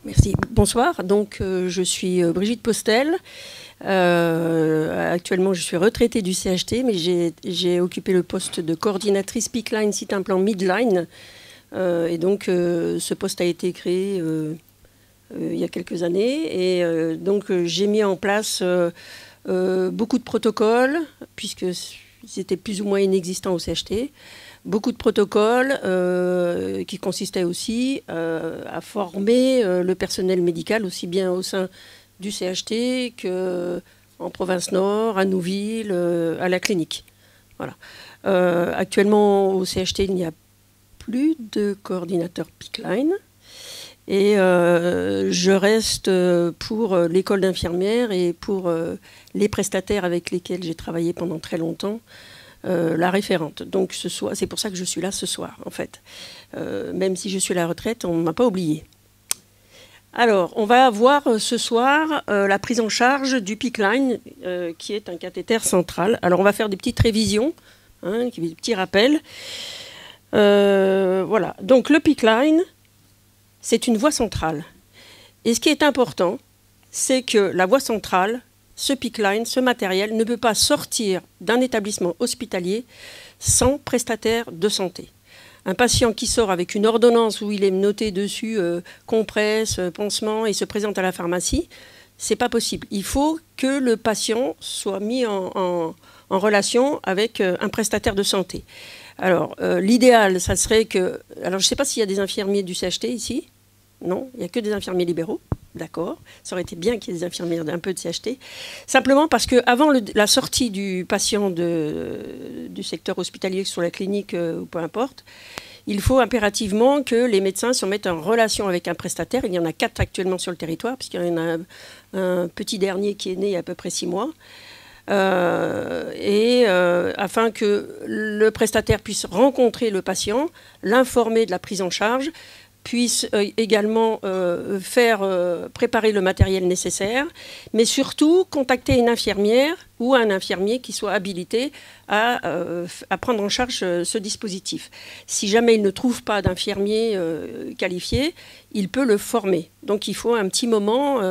Merci. Bonsoir. Donc, je suis Brigitte Postel. Actuellement, je suis retraitée du CHT, mais j'ai occupé le poste de coordinatrice Pickline site implant Midline. Et donc, ce poste a été créé il y a quelques années. Et donc, j'ai mis en place beaucoup de protocoles, puisqu'ils étaient plus ou moins inexistants au CHT. Beaucoup de protocoles qui consistaient aussi à former le personnel médical, aussi bien au sein du CHT qu'en province nord, à Nouville, à la clinique. Voilà. Actuellement, au CHT, il n'y a plus de coordinateur Pickline. Et je reste pour l'école d'infirmières et pour les prestataires avec lesquels j'ai travaillé pendant très longtemps, la référente. Donc c'est pour ça que je suis là ce soir, en fait. Même si je suis à la retraite, on ne m'a pas oublié. Alors, on va voir ce soir la prise en charge du Pickline, qui est un cathéter central. Alors, on va faire des petites révisions, des petits rappels. Voilà. Donc, le Pickline, c'est une voie centrale. Et ce qui est important, c'est que la voie centrale, ce Pickline, ce matériel, ne peut pas sortir d'un établissement hospitalier sans prestataire de santé. Un patient qui sort avec une ordonnance où il est noté dessus compresse, pansement et se présente à la pharmacie, c'est pas possible. Il faut que le patient soit mis en relation avec un prestataire de santé. Alors, l'idéal, ça serait que... Alors, je ne sais pas s'il y a des infirmiers du CHT ici. Non, il n'y a que des infirmiers libéraux. D'accord. Ça aurait été bien qu'il y ait des infirmières d'un peu de CHT. Simplement parce qu'avant la sortie du patient du secteur hospitalier sur la clinique ou peu importe, il faut impérativement que les médecins se mettent en relation avec un prestataire. Il y en a 4 actuellement sur le territoire, puisqu'il y en a un petit dernier qui est né il y a à peu près 6 mois. Afin que le prestataire puisse rencontrer le patient, l'informer de la prise en charge, puisse également préparer le matériel nécessaire, mais surtout contacter une infirmière ou un infirmier qui soit habilité à prendre en charge ce dispositif. Si jamais il ne trouve pas d'infirmier qualifié, il peut le former. Donc il faut un petit moment,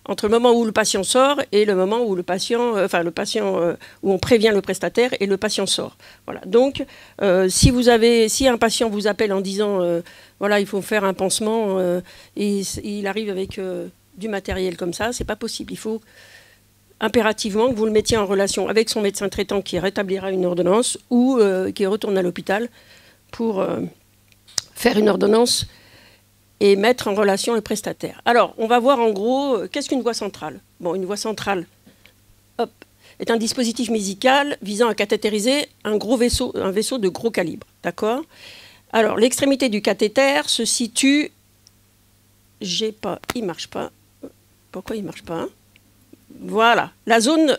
entre le moment où le patient sort et le moment où où on prévient le prestataire et le patient sort. Voilà. Donc, si un patient vous appelle en disant voilà, il faut faire un pansement et il arrive avec du matériel comme ça, c'est pas possible. Il faut impérativement que vous le mettiez en relation avec son médecin traitant qui rétablira une ordonnance ou qui retourne à l'hôpital pour faire une ordonnance et mettre en relation le prestataire. Alors, on va voir en gros, qu'est-ce qu'une voie centrale? Bon, une voie centrale est un dispositif médical visant à cathétériser un vaisseau de gros calibre. D'accord? Alors, l'extrémité du cathéter se situe... Il ne marche pas. Pourquoi il ne marche pas, hein? Voilà. La zone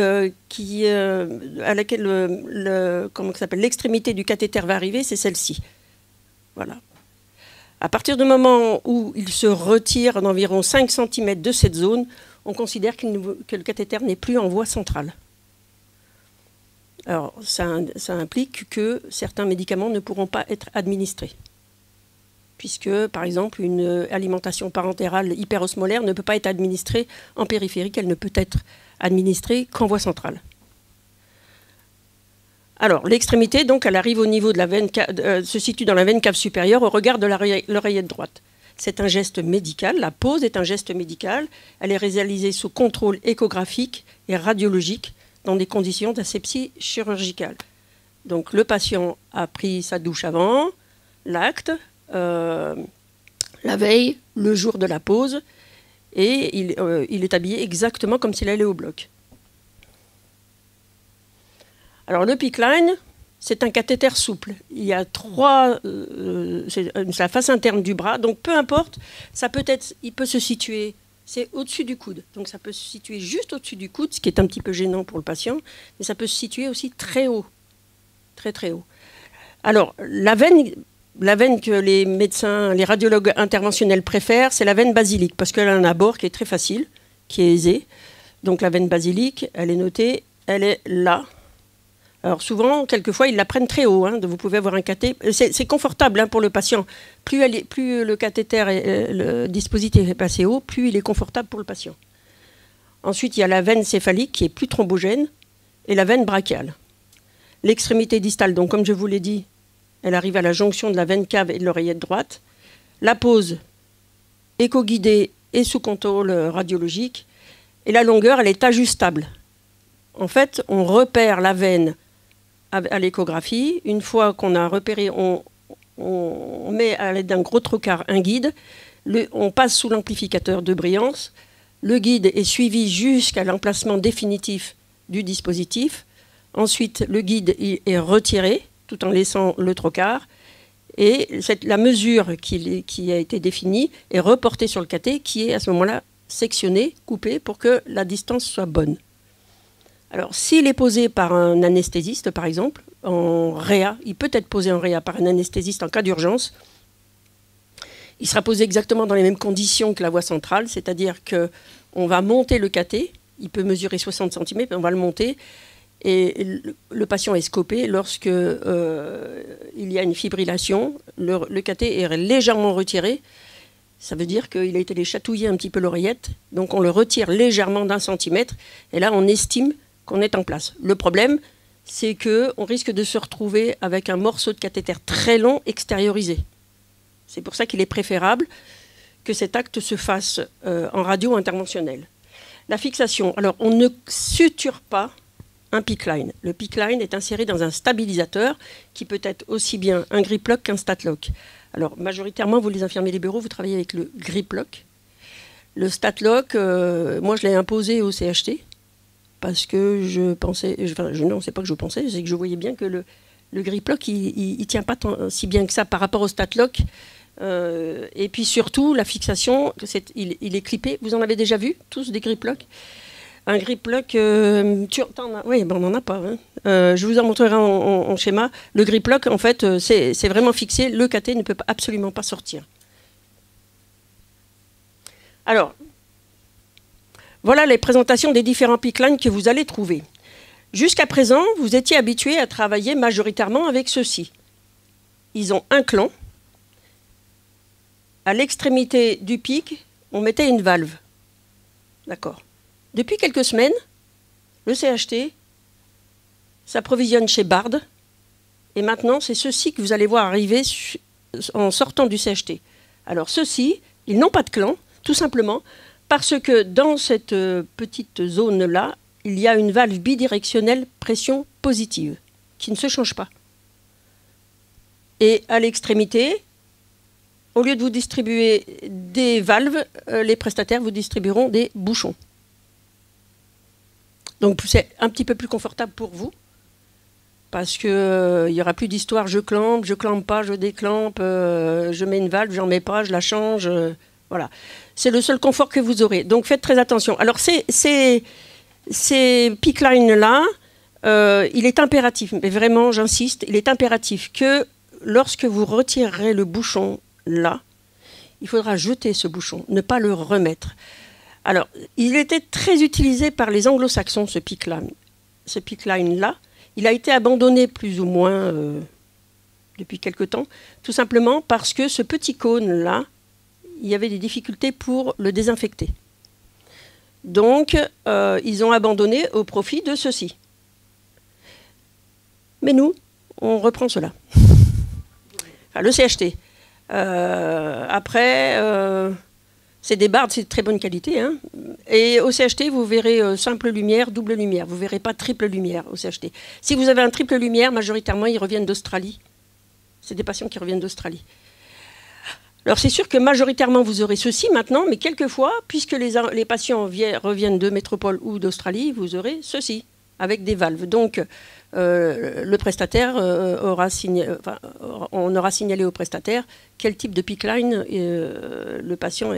à laquelle l'extrémité du cathéter va arriver, c'est celle-ci. Voilà. À partir du moment où il se retire d'environ 5 cm de cette zone, on considère que le cathéter n'est plus en voie centrale. Alors, ça implique que certains médicaments ne pourront pas être administrés. Puisque, par exemple, une alimentation parentérale hyperosmolaire ne peut pas être administrée en périphérique, elle ne peut être administrée qu'en voie centrale. Alors, l'extrémité, donc, elle arrive au niveau de la veine, se situe dans la veine cave supérieure au regard de l'oreillette droite. C'est un geste médical, la pose est un geste médical. Elle est réalisée sous contrôle échographique et radiologique dans des conditions d'asepsie chirurgicale. Donc, le patient a pris sa douche avant, l'acte, la veille, le jour de la pose, et il est habillé exactement comme s'il allait au bloc. Alors, le Pickline, c'est un cathéter souple. Il y a c'est la face interne du bras. Donc, peu importe, il peut se situer, c'est au-dessus du coude. Donc, ça peut se situer juste au-dessus du coude, ce qui est un petit peu gênant pour le patient. Mais ça peut se situer aussi très haut. Très, très haut. Alors, la veine que les médecins, les radiologues interventionnels préfèrent, c'est la veine basilique, parce qu'elle a un abord qui est très facile, qui est aisé. Donc, la veine basilique, elle est notée, elle est là. Alors souvent, quelquefois, ils la prennent très haut. Hein, vous pouvez avoir un cathé. C'est confortable hein, pour le patient. Plus le cathéter, le dispositif est passé haut, plus il est confortable pour le patient. Ensuite, il y a la veine céphalique qui est plus thrombogène et la veine brachiale. L'extrémité distale, donc comme je vous l'ai dit, elle arrive à la jonction de la veine cave et de l'oreillette droite. La pose éco-guidée et sous contrôle radiologique. Et la longueur, elle est ajustable. En fait, on repère la veine à l'échographie. Une fois qu'on a repéré, on met à l'aide d'un gros trocard un guide. On passe sous l'amplificateur de brillance. Le guide est suivi jusqu'à l'emplacement définitif du dispositif. Ensuite, le guide est retiré tout en laissant le trocard. Et la mesure qui a été définie est reportée sur le cathé qui est à ce moment-là sectionné, coupé pour que la distance soit bonne. Alors, s'il est posé par un anesthésiste, par exemple, en réa, il peut être posé en réa par un anesthésiste en cas d'urgence. Il sera posé exactement dans les mêmes conditions que la voie centrale, c'est-à-dire qu'on va monter le cathé, il peut mesurer 60 cm, on va le monter, et le patient est scopé lorsque il y a une fibrillation, le cathé est légèrement retiré. Ça veut dire qu'il a été chatouiller un petit peu l'oreillette, donc on le retire légèrement d'1 centimètre, et là on estime qu'on est en place. Le problème, c'est qu'on risque de se retrouver avec un morceau de cathéter très long extériorisé. C'est pour ça qu'il est préférable que cet acte se fasse en radio interventionnelle. La fixation, alors on ne suture pas un PICC line. Le PICC line est inséré dans un stabilisateur qui peut être aussi bien un grip lock qu'un stat lock. Alors, majoritairement, vous les infirmiers libéraux, vous travaillez avec le grip lock. Le stat lock, moi, je l'ai imposé au CHT parce que je pensais, non, c'est pas que je pensais, c'est que je voyais bien que le grip lock, il ne tient pas si bien que ça par rapport au stat lock. Et puis surtout, la fixation, il est clippé. Vous en avez déjà vu, tous, des grip locks? Un grip lock, oui, ben on n'en a pas. Hein. Je vous en montrerai en schéma. Le grip lock, en fait, c'est vraiment fixé. Le cathé ne peut absolument pas sortir. Alors, voilà les présentations des différents PICC lines que vous allez trouver. Jusqu'à présent, vous étiez habitués à travailler majoritairement avec ceux-ci. Ils ont un clan. À l'extrémité du pic, on mettait une valve. D'accord. Depuis quelques semaines, le CHT s'approvisionne chez Bard. Et maintenant, c'est ceux-ci que vous allez voir arriver en sortant du CHT. Alors, ceux-ci, ils n'ont pas de clan, tout simplement parce que dans cette petite zone-là, il y a une valve bidirectionnelle pression positive qui ne se change pas. Et à l'extrémité, au lieu de vous distribuer des valves, les prestataires vous distribueront des bouchons. Donc c'est un petit peu plus confortable pour vous, parce qu'il n'y aura plus d'histoire, je clampe pas, je déclampe, je mets une valve, j'en mets pas, je la change. Voilà. C'est le seul confort que vous aurez. Donc faites très attention. Alors ces PICC lines-là, il est impératif, mais vraiment j'insiste, il est impératif que lorsque vous retirerez le bouchon là, il faudra jeter ce bouchon, ne pas le remettre. Alors, il était très utilisé par les anglo-saxons, ce PICC line-là. Il a été abandonné plus ou moins depuis quelque temps, tout simplement parce que ce petit cône-là, il y avait des difficultés pour le désinfecter. Donc, ils ont abandonné au profit de ceci. Mais nous, on reprend cela. Enfin, le CHT. Après... c'est des Bard, c'est de très bonne qualité. Hein. Et au CHT, vous verrez simple lumière, double lumière. Vous ne verrez pas triple lumière au CHT. Si vous avez un triple lumière, majoritairement, ils reviennent d'Australie. C'est des patients qui reviennent d'Australie. Alors, c'est sûr que majoritairement, vous aurez ceci maintenant, mais quelquefois, puisque les patients reviennent de métropole ou d'Australie, vous aurez ceci, avec des valves. Donc, le prestataire on aura signalé au prestataire quel type de PICC line le patient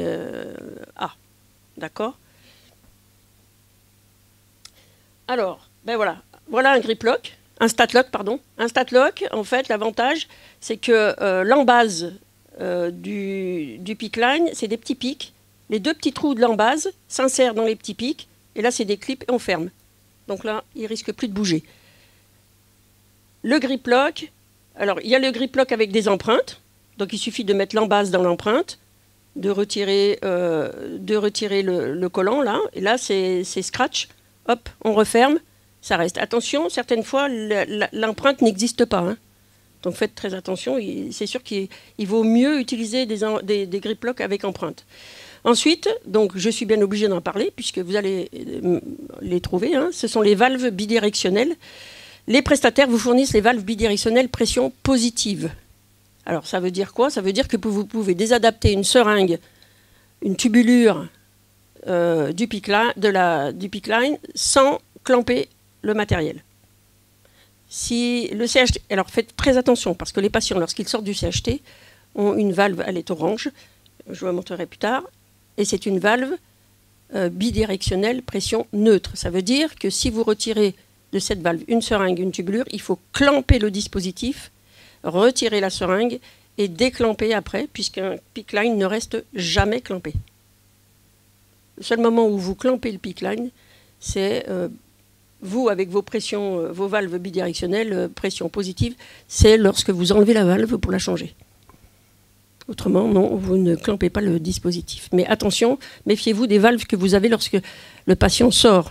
a. D'accord? Alors, ben voilà un grip lock, un stat lock, pardon. Un stat lock, en fait, l'avantage, c'est que l'embase du PICC line, c'est des petits pics. Les deux petits trous de l'embase s'insèrent dans les petits pics, et là, c'est des clips et on ferme. Donc là, il ne risque plus de bouger. Le grip lock, alors il y a le grip lock avec des empreintes. Donc il suffit de mettre l'embase dans l'empreinte, de retirer le collant là. Et là c'est scratch, hop, on referme, ça reste. Attention, certaines fois l'empreinte n'existe pas, hein. Donc faites très attention, c'est sûr qu'il vaut mieux utiliser des grip lock avec empreinte. Ensuite, donc, je suis bien obligée d'en parler, puisque vous allez les trouver, hein. Ce sont les valves bidirectionnelles. Les prestataires vous fournissent les valves bidirectionnelles pression positive. Alors ça veut dire quoi? Ça veut dire que vous pouvez désadapter une seringue, une tubulure du PICC line sans clamper le matériel. Si le CHT, alors faites très attention, parce que les patients, lorsqu'ils sortent du CHT, ont une valve, elle est orange, je vous la montrerai plus tard, et c'est une valve bidirectionnelle pression neutre. Ça veut dire que si vous retirez de cette valve une seringue, une tubulure, il faut clamper le dispositif, retirer la seringue et déclamper après, puisqu'un PICC line ne reste jamais clampé. Le seul moment où vous clampez le PICC line, c'est vous, avec vos pressions, vos valves bidirectionnelles, pression positive, c'est lorsque vous enlevez la valve pour la changer. Autrement, non, vous ne clampez pas le dispositif. Mais attention, méfiez-vous des valves que vous avez lorsque le patient sort.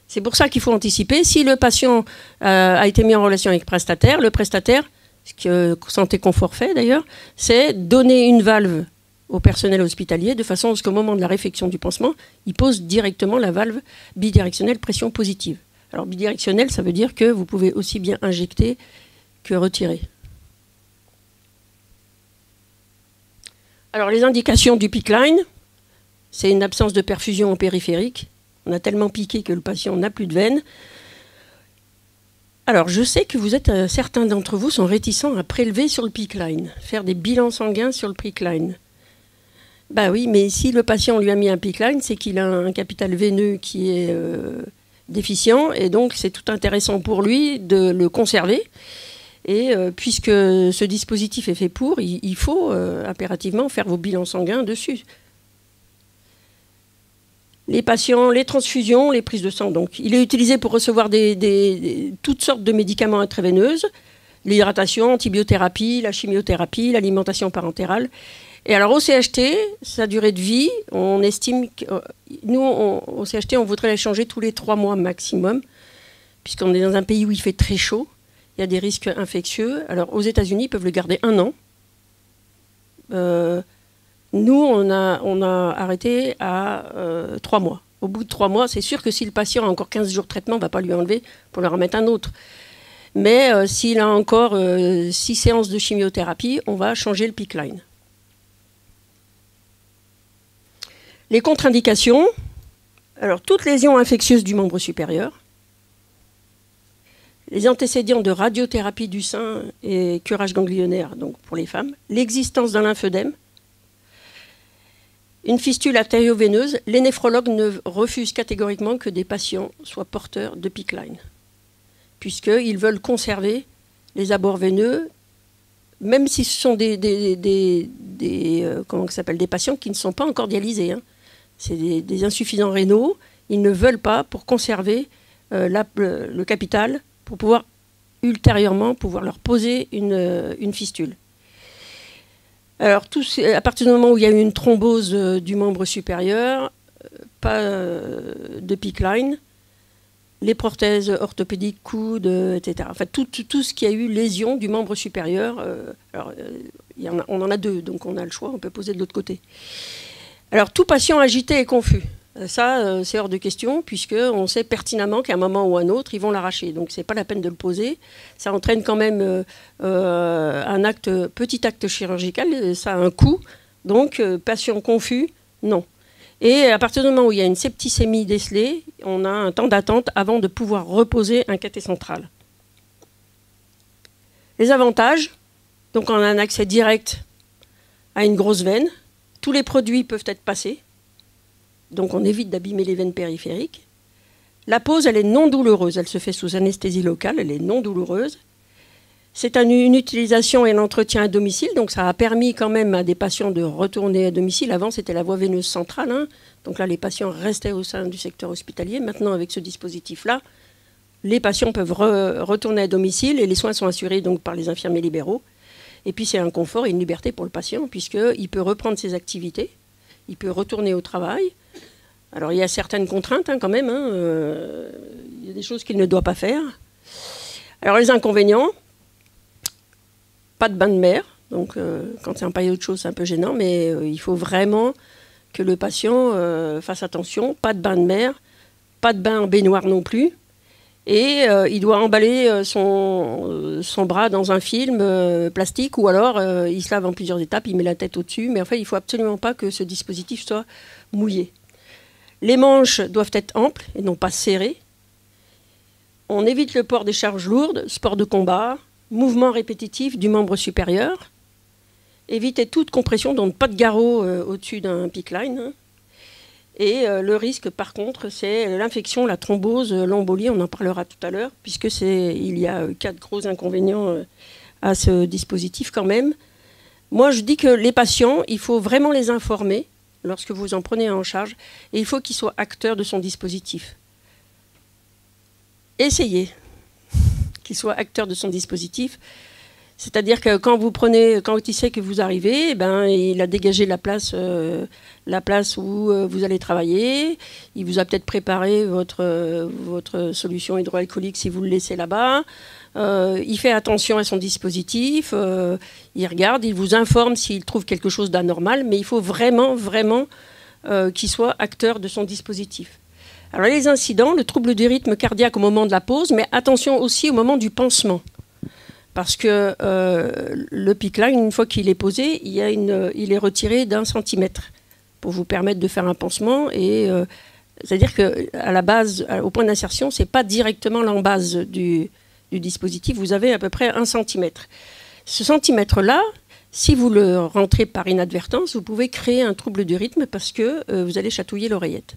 C'est pour ça qu'il faut anticiper. Si le patient a été mis en relation avec le prestataire, ce que Santé Confort fait d'ailleurs, c'est donner une valve au personnel hospitalier de façon à ce qu'au moment de la réfection du pansement, il pose directement la valve bidirectionnelle pression positive. Alors bidirectionnelle, ça veut dire que vous pouvez aussi bien injecter que retirer. Alors les indications du PICC line, c'est une absence de perfusion en périphérique. On a tellement piqué que le patient n'a plus de veine. Alors je sais que vous êtes, certains d'entre vous sont réticents à prélever sur le PICC line, faire des bilans sanguins sur le PICC line. Bah oui, mais si le patient lui a mis un PICC line, c'est qu'il a un capital veineux qui est déficient, et donc c'est tout intéressant pour lui de le conserver. Et puisque ce dispositif est fait pour, il faut impérativement faire vos bilans sanguins dessus. Les patients, les transfusions, les prises de sang. Donc, il est utilisé pour recevoir toutes sortes de médicaments intraveineuses, l'hydratation, l'antibiothérapie, la chimiothérapie, l'alimentation parentérale. Et alors au CHT, sa durée de vie, on estime que nous, au CHT, on voudrait la changer tous les 3 mois maximum, puisqu'on est dans un pays où il fait très chaud. Il y a des risques infectieux. Alors, aux États-Unis, ils peuvent le garder 1 an. Nous, on a arrêté à 3 mois. Au bout de 3 mois, c'est sûr que si le patient a encore 15 jours de traitement, on ne va pas lui enlever pour leur remettre un autre. Mais s'il a encore 6 séances de chimiothérapie, on va changer le PICC line. Les contre-indications. Alors, toute lésion infectieuse du membre supérieur. Les antécédents de radiothérapie du sein et curage ganglionnaire, donc pour les femmes. L'existence d'un lymphœdème. Une fistule artério-veineuse. Les néphrologues ne refusent catégoriquement que des patients soient porteurs de PICC line, puisqu'ils veulent conserver les abords veineux, même si ce sont des patients qui ne sont pas encore dialysés, hein. C'est des insuffisants rénaux. Ils ne veulent pas, pour conserver le capital, pour pouvoir ultérieurement leur poser une fistule. Alors, à partir du moment où il y a eu une thrombose du membre supérieur, pas de PICC line, les prothèses orthopédiques, coudes, etc. Enfin, tout ce qui a eu lésion du membre supérieur. On en a 2, donc on a le choix, on peut poser de l'autre côté. Alors, tout patient agité et confus. Ça, c'est hors de question, puisqu'on sait pertinemment qu'à un moment ou à un autre, ils vont l'arracher. Donc, ce n'est pas la peine de le poser. Ça entraîne quand même un petit acte chirurgical. Ça a un coût. Donc, patient confus, non. Et à partir du moment où il y a une septicémie décelée, on a un temps d'attente avant de pouvoir reposer un cathé central. Les avantages, donc on a un accès direct à une grosse veine. Tous les produits peuvent être passés. Donc on évite d'abîmer les veines périphériques. La pose, elle est non douloureuse. Elle se fait sous anesthésie locale. Elle est non douloureuse. C'est une utilisation et un entretien à domicile. Donc ça a permis quand même à des patients de retourner à domicile. Avant, c'était la voie veineuse centrale, hein. Donc là, les patients restaient au sein du secteur hospitalier. Maintenant, avec ce dispositif-là, Les patients peuvent retourner à domicile et les soins sont assurés donc par les infirmiers libéraux. Et puis c'est un confort et une liberté pour le patient puisqu'il peut reprendre ses activités, il peut retourner au travail. Alors il y a certaines contraintes quand même, il y a des choses qu'il ne doit pas faire. Alors les inconvénients, pas de bain de mer, donc quand c'est un paillet autre chose c'est un peu gênant, mais il faut vraiment que le patient fasse attention, pas de bain de mer, pas de bain en baignoire non plus. Et il doit emballer son bras dans un film plastique ou alors il se lave en plusieurs étapes, il met la tête au-dessus. Mais enfin, il ne faut absolument pas que ce dispositif soit mouillé. Les manches doivent être amples et non pas serrées. On évite le port des charges lourdes, sport de combat, mouvement répétitif du membre supérieur. Évitez toute compression, donc pas de garrot au-dessus d'un PICC line. Et le risque, par contre, c'est l'infection, la thrombose, l'embolie, on en parlera tout à l'heure, puisque il y a 4 gros inconvénients à ce dispositif quand même. Moi, je dis que les patients, il faut vraiment les informer lorsque vous en prenez en charge, et il faut qu'ils soient acteurs de son dispositif. Essayez qu'ils soient acteurs de son dispositif. C'est-à-dire que quand il sait que vous arrivez, il a dégagé la place où vous allez travailler. Il vous a peut-être préparé votre solution hydroalcoolique si vous le laissez là-bas. Il fait attention à son dispositif. Il regarde, il vous informe s'il trouve quelque chose d'anormal. Mais il faut vraiment, vraiment qu'il soit acteur de son dispositif. Alors les incidents, le trouble du rythme cardiaque au moment de la pause, mais attention aussi au moment du pansement. Parce que le PICC line, une fois qu'il est posé, il est retiré d'1 centimètre pour vous permettre de faire un pansement. C'est-à-dire qu'à la base, au point d'insertion, ce n'est pas directement en base du dispositif. Vous avez à peu près 1 centimètre. Ce centimètre-là, si vous le rentrez par inadvertance, vous pouvez créer un trouble du rythme parce que vous allez chatouiller l'oreillette.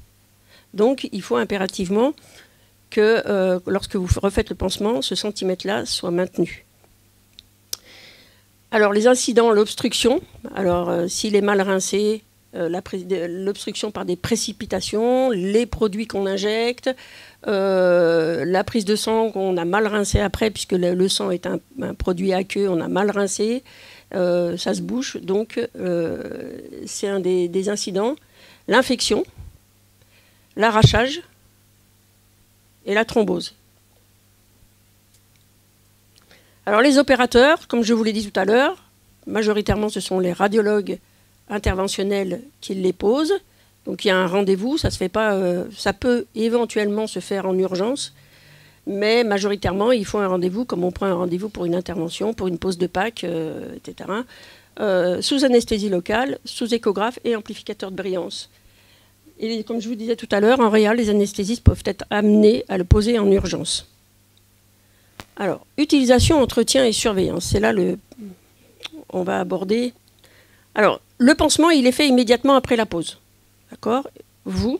Donc, il faut impérativement que lorsque vous refaites le pansement, ce centimètre-là soit maintenu. Alors, les incidents, l'obstruction. Alors, s'il est mal rincé, l'obstruction par des précipitations, les produits qu'on injecte, la prise de sang qu'on a mal rincé après, puisque le sang est un produit aqueux, on a mal rincé, ça se bouche. Donc, c'est un des incidents. L'infection, l'arrachage et la thrombose. Alors les opérateurs, comme je vous l'ai dit tout à l'heure, majoritairement ce sont les radiologues interventionnels qui les posent. Donc il y a un rendez-vous, ça se fait pas, ça peut éventuellement se faire en urgence, mais majoritairement il faut un rendez-vous comme on prend un rendez-vous pour une intervention, pour une pause de Pâques, etc. Sous anesthésie locale, sous échographe et amplificateur de brillance. Et comme je vous disais tout à l'heure, en réel, les anesthésistes peuvent être amenés à le poser en urgence. Alors, utilisation, entretien et surveillance. C'est là on va aborder. Alors, le pansement, il est fait immédiatement après la pause. D'accord ? Vous,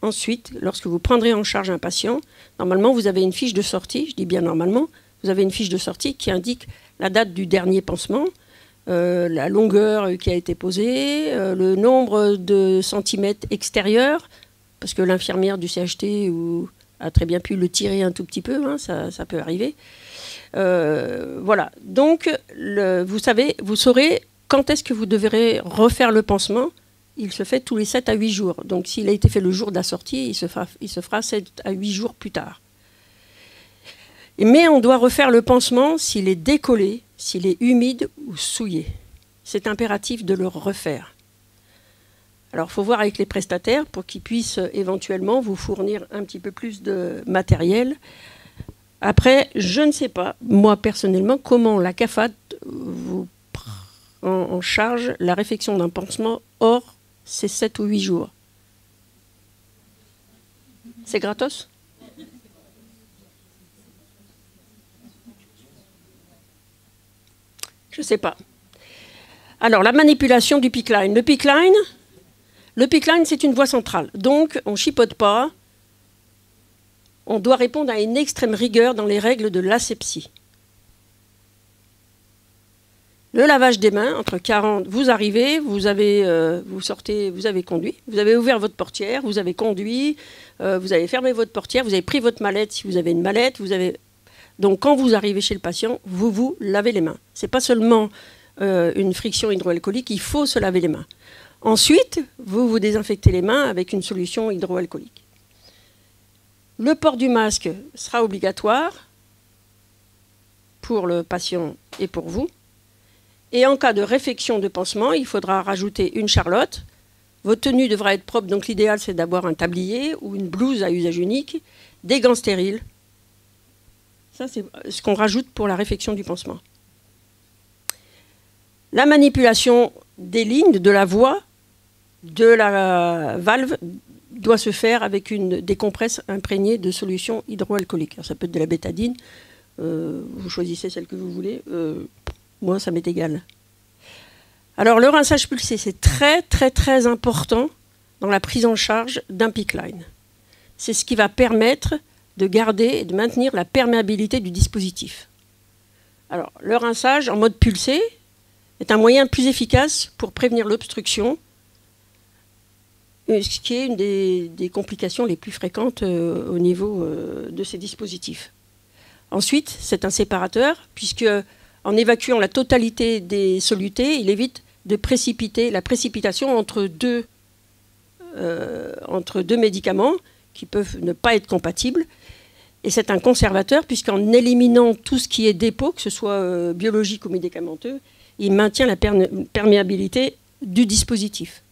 ensuite, lorsque vous prendrez en charge un patient, normalement, vous avez une fiche de sortie, je dis bien normalement, vous avez une fiche de sortie qui indique la date du dernier pansement, la longueur qui a été posée, le nombre de centimètres extérieurs, parce que l'infirmière du CHT a très bien pu le tirer un tout petit peu, hein, ça peut arriver. Voilà, donc vous saurez quand est-ce que vous devrez refaire le pansement. Il se fait tous les 7 à 8 jours. Donc s'il a été fait le jour de la sortie, il se fera 7 à 8 jours plus tard. Mais on doit refaire le pansement s'il est décollé, s'il est humide ou souillé. C'est impératif de le refaire. Alors, il faut voir avec les prestataires pour qu'ils puissent éventuellement vous fournir un petit peu plus de matériel. Après, je ne sais pas, moi personnellement, comment la CAFAT vous prend en charge la réfection d'un pansement hors ces 7 ou 8 jours. C'est gratos ? Je ne sais pas. Alors, la manipulation du PICC line. Le PICC line, c'est une voie centrale. Donc, on ne chipote pas. On doit répondre à une extrême rigueur dans les règles de l'asepsie. Le lavage des mains, entre 40, vous arrivez, vous sortez, vous avez conduit, vous avez ouvert votre portière, vous avez conduit, vous avez fermé votre portière, vous avez pris votre mallette si vous avez une mallette, donc quand vous arrivez chez le patient, vous vous lavez les mains. Ce n'est pas seulement une friction hydroalcoolique, il faut se laver les mains. Ensuite, vous vous désinfectez les mains avec une solution hydroalcoolique. Le port du masque sera obligatoire pour le patient et pour vous. Et en cas de réfection de pansement, il faudra rajouter une charlotte. Votre tenue devra être propre, donc l'idéal c'est d'avoir un tablier ou une blouse à usage unique, des gants stériles. Ça c'est ce qu'on rajoute pour la réfection du pansement. La manipulation des lignes, de la voie, de la valve doit se faire avec des compresses imprégnées de solution hydroalcoolique. Alors, ça peut être de la bétadine, vous choisissez celle que vous voulez. Moi, ça m'est égal. Alors, le rinçage pulsé, c'est très, très, très important dans la prise en charge d'un PICC line. C'est ce qui va permettre de garder et de maintenir la perméabilité du dispositif. Alors, le rinçage en mode pulsé est un moyen plus efficace pour prévenir l'obstruction, ce qui est une des complications les plus fréquentes au niveau de ces dispositifs. Ensuite, c'est un séparateur, puisque en évacuant la totalité des solutés, il évite de précipiter la précipitation entre deux médicaments qui peuvent ne pas être compatibles. Et c'est un conservateur, puisqu'en éliminant tout ce qui est dépôt, que ce soit biologique ou médicamenteux, il maintient la perméabilité du dispositif.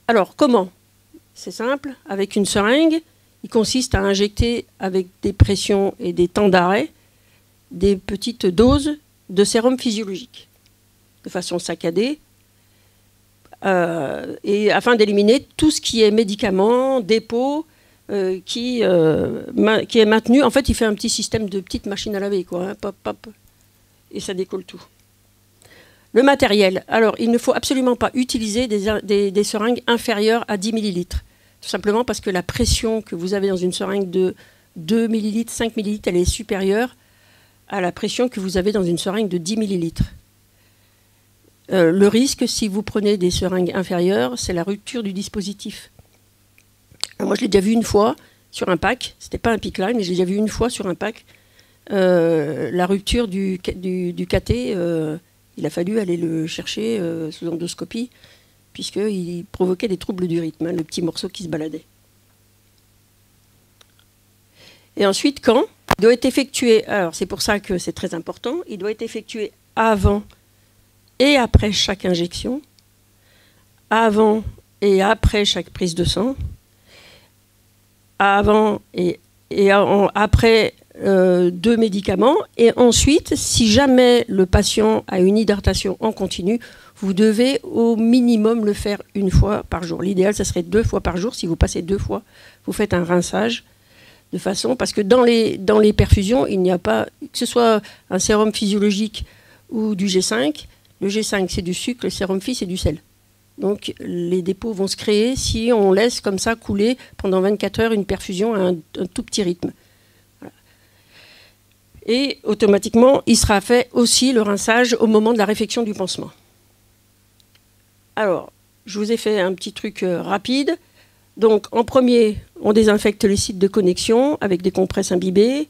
Alors, comment? C'est simple, avec une seringue, il consiste à injecter avec des pressions et des temps d'arrêt des petites doses de sérum physiologique, de façon saccadée, et afin d'éliminer tout ce qui est médicaments, dépôt, qui est maintenu. En fait, il fait un petit système de petite machine à laver, quoi, hein, pop, pop, et ça décolle tout. Le matériel. Alors, il ne faut absolument pas utiliser des seringues inférieures à 10 ml. Tout simplement parce que la pression que vous avez dans une seringue de 2 ml, 5 ml, elle est supérieure à la pression que vous avez dans une seringue de 10 ml. Le risque, si vous prenez des seringues inférieures, c'est la rupture du dispositif. Alors moi, je l'ai déjà vu une fois sur un pack. C'était pas un PICC line, mais je l'ai déjà vu une fois sur un pack. La rupture du cathé, il a fallu aller le chercher sous endoscopie, puisqu'il provoquait des troubles du rythme, hein, le petit morceau qui se baladait. Et ensuite, quand il doit être effectué, alors c'est pour ça que c'est très important, il doit être effectué avant et après chaque injection, avant et après chaque prise de sang, avant et après 2 médicaments, et ensuite, si jamais le patient a une hydratation en continu, vous devez au minimum le faire 1 fois par jour. L'idéal, ça serait 2 fois par jour. Si vous passez 2 fois, vous faites un rinçage de façon... Parce que dans les perfusions, il n'y a pas... Que ce soit un sérum physiologique ou du G5, le G5, c'est du sucre, le sérum phy, c'est du sel. Donc, les dépôts vont se créer si on laisse comme ça couler pendant 24 heures une perfusion à un tout petit rythme. Voilà. Et automatiquement, il sera fait aussi le rinçage au moment de la réfection du pansement. Alors, je vous ai fait un petit truc rapide. Donc, en premier, on désinfecte les sites de connexion avec des compresses imbibées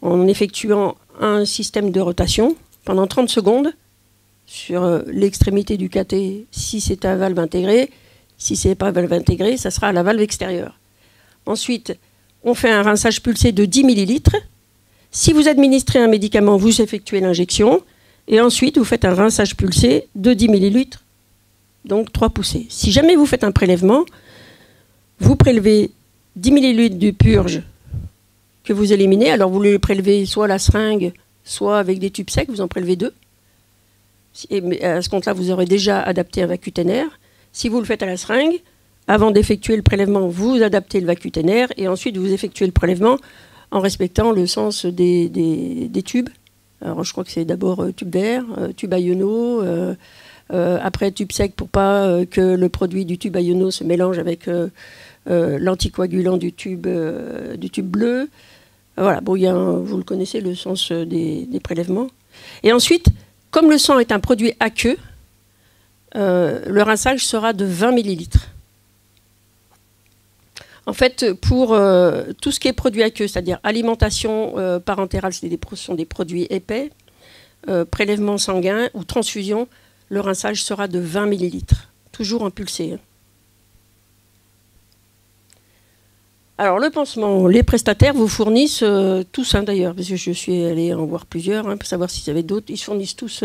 en effectuant un système de rotation pendant 30 secondes sur l'extrémité du cathé si c'est à valve intégrée. Si ce n'est pas valve intégrée, ça sera à la valve extérieure. Ensuite, on fait un rinçage pulsé de 10 ml. Si vous administrez un médicament, vous effectuez l'injection. Et ensuite, vous faites un rinçage pulsé de 10 ml. Donc 3 poussées. Si jamais vous faites un prélèvement, vous prélevez 10 ml du purge que vous éliminez. Alors vous le prélevez soit à la seringue, soit avec des tubes secs, vous en prélevez 2. Et à ce compte-là, vous aurez déjà adapté un vacuténaire. Si vous le faites à la seringue, avant d'effectuer le prélèvement, vous adaptez le vacuténaire et ensuite vous effectuez le prélèvement en respectant le sens des tubes. Alors je crois que c'est d'abord tube vert, tube à iono, après tube sec pour pas que le produit du tube à iono se mélange avec l'anticoagulant du tube bleu. Voilà, bon, vous le connaissez, le sens des prélèvements. Et ensuite, comme le sang est un produit aqueux, le rinçage sera de 20 millilitres. En fait, pour tout ce qui est produit aqueux, c'est-à-dire alimentation parentérale, ce sont des produits épais, prélèvement sanguin ou transfusion, le rinçage sera de 20 millilitres, toujours en pulsé. Hein. Alors, le pansement, les prestataires vous fournissent tous, hein, d'ailleurs, parce que je suis allée en voir plusieurs, hein, pour savoir s'il y avait d'autres. Ils fournissent tous,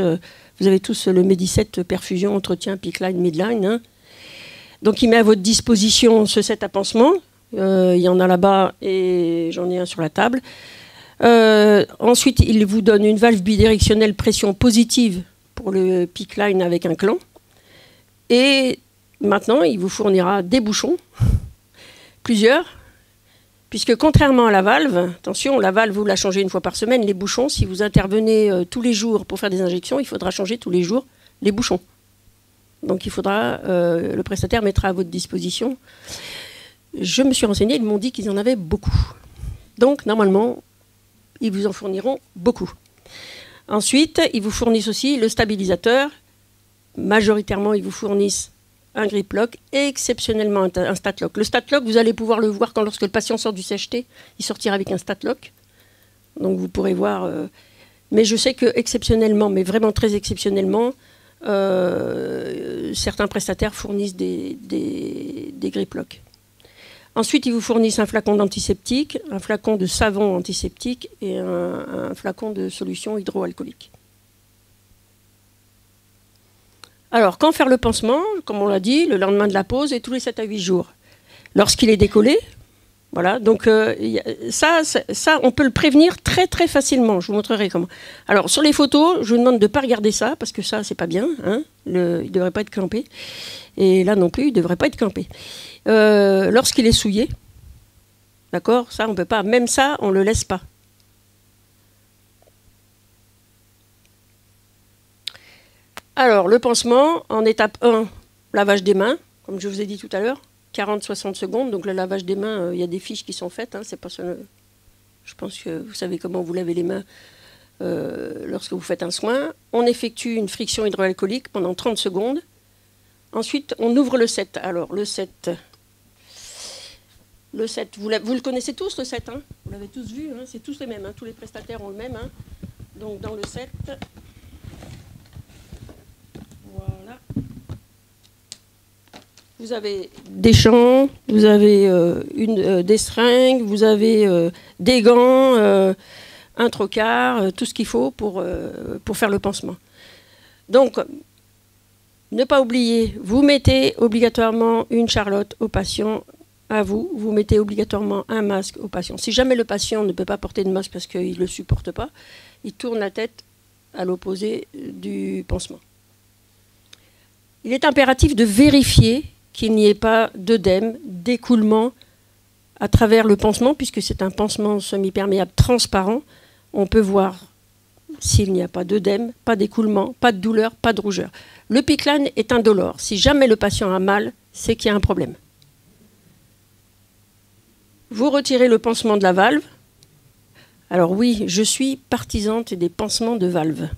vous avez tous le Medicet perfusion, entretien, PICC-Line, Midline. Hein. Donc, il met à votre disposition ce set à pansement. Il y en a là-bas et j'en ai un sur la table. Ensuite, il vous donne une valve bidirectionnelle pression positive pour le PICC-Line avec un clan. Et maintenant, il vous fournira des bouchons, plusieurs. Puisque contrairement à la valve, attention, la valve, vous la changez une fois par semaine. Les bouchons, si vous intervenez tous les jours pour faire des injections, il faudra changer tous les jours les bouchons. Donc il faudra, le prestataire mettra à votre disposition. Je me suis renseignée, ils m'ont dit qu'ils en avaient beaucoup. Donc normalement, ils vous en fourniront beaucoup. Ensuite, ils vous fournissent aussi le stabilisateur. Majoritairement, ils vous fournissent un grip lock et exceptionnellement un stat lock. Le stat lock, vous allez pouvoir le voir lorsque le patient sort du CHT, il sortira avec un stat lock. Donc vous pourrez voir. Mais je sais que exceptionnellement, mais vraiment très exceptionnellement, certains prestataires fournissent des grip locks. Ensuite, ils vous fournissent un flacon d'antiseptique, un flacon de savon antiseptique et un flacon de solution hydroalcoolique. Alors, quand faire le pansement? Comme on l'a dit, le lendemain de la pause et tous les 7 à 8 jours. Lorsqu'il est décollé, voilà, donc ça, on peut le prévenir très très facilement. Je vous montrerai comment. Alors, sur les photos, je vous demande de ne pas regarder ça, parce que ça, c'est pas bien. Hein, il ne devrait pas être clampé. Et là non plus, il ne devrait pas être clampé. Lorsqu'il est souillé, d'accord, ça, on ne peut pas. Même ça, on ne le laisse pas. Alors, le pansement, en étape 1, lavage des mains, comme je vous ai dit tout à l'heure, 40-60 secondes. Donc, le lavage des mains, il y a des fiches qui sont faites. Hein, c'est pas seul, je pense que vous savez comment vous lavez les mains lorsque vous faites un soin. On effectue une friction hydroalcoolique pendant 30 secondes. Ensuite, on ouvre le set. Alors, le set, vous le connaissez tous, le set, hein, vous l'avez tous vu, hein, c'est tous les mêmes. Hein, tous les prestataires ont le même. Hein. Donc, dans le set... Voilà. Vous avez des champs, vous avez des seringues, vous avez des gants, un trocard, tout ce qu'il faut pour faire le pansement. Donc, ne pas oublier, vous mettez obligatoirement une charlotte au patient, à vous. Vous mettez obligatoirement un masque au patient. Si jamais le patient ne peut pas porter de masque parce qu'il ne le supporte pas, il tourne la tête à l'opposé du pansement. Il est impératif de vérifier qu'il n'y ait pas d'œdème, d'écoulement à travers le pansement, puisque c'est un pansement semi-perméable transparent. On peut voir s'il n'y a pas d'œdème, pas d'écoulement, pas de douleur, pas de rougeur. Le PICC-Line est indolore. Si jamais le patient a mal, c'est qu'il y a un problème. Vous retirez le pansement de la valve. Alors oui, je suis partisante des pansements de valve.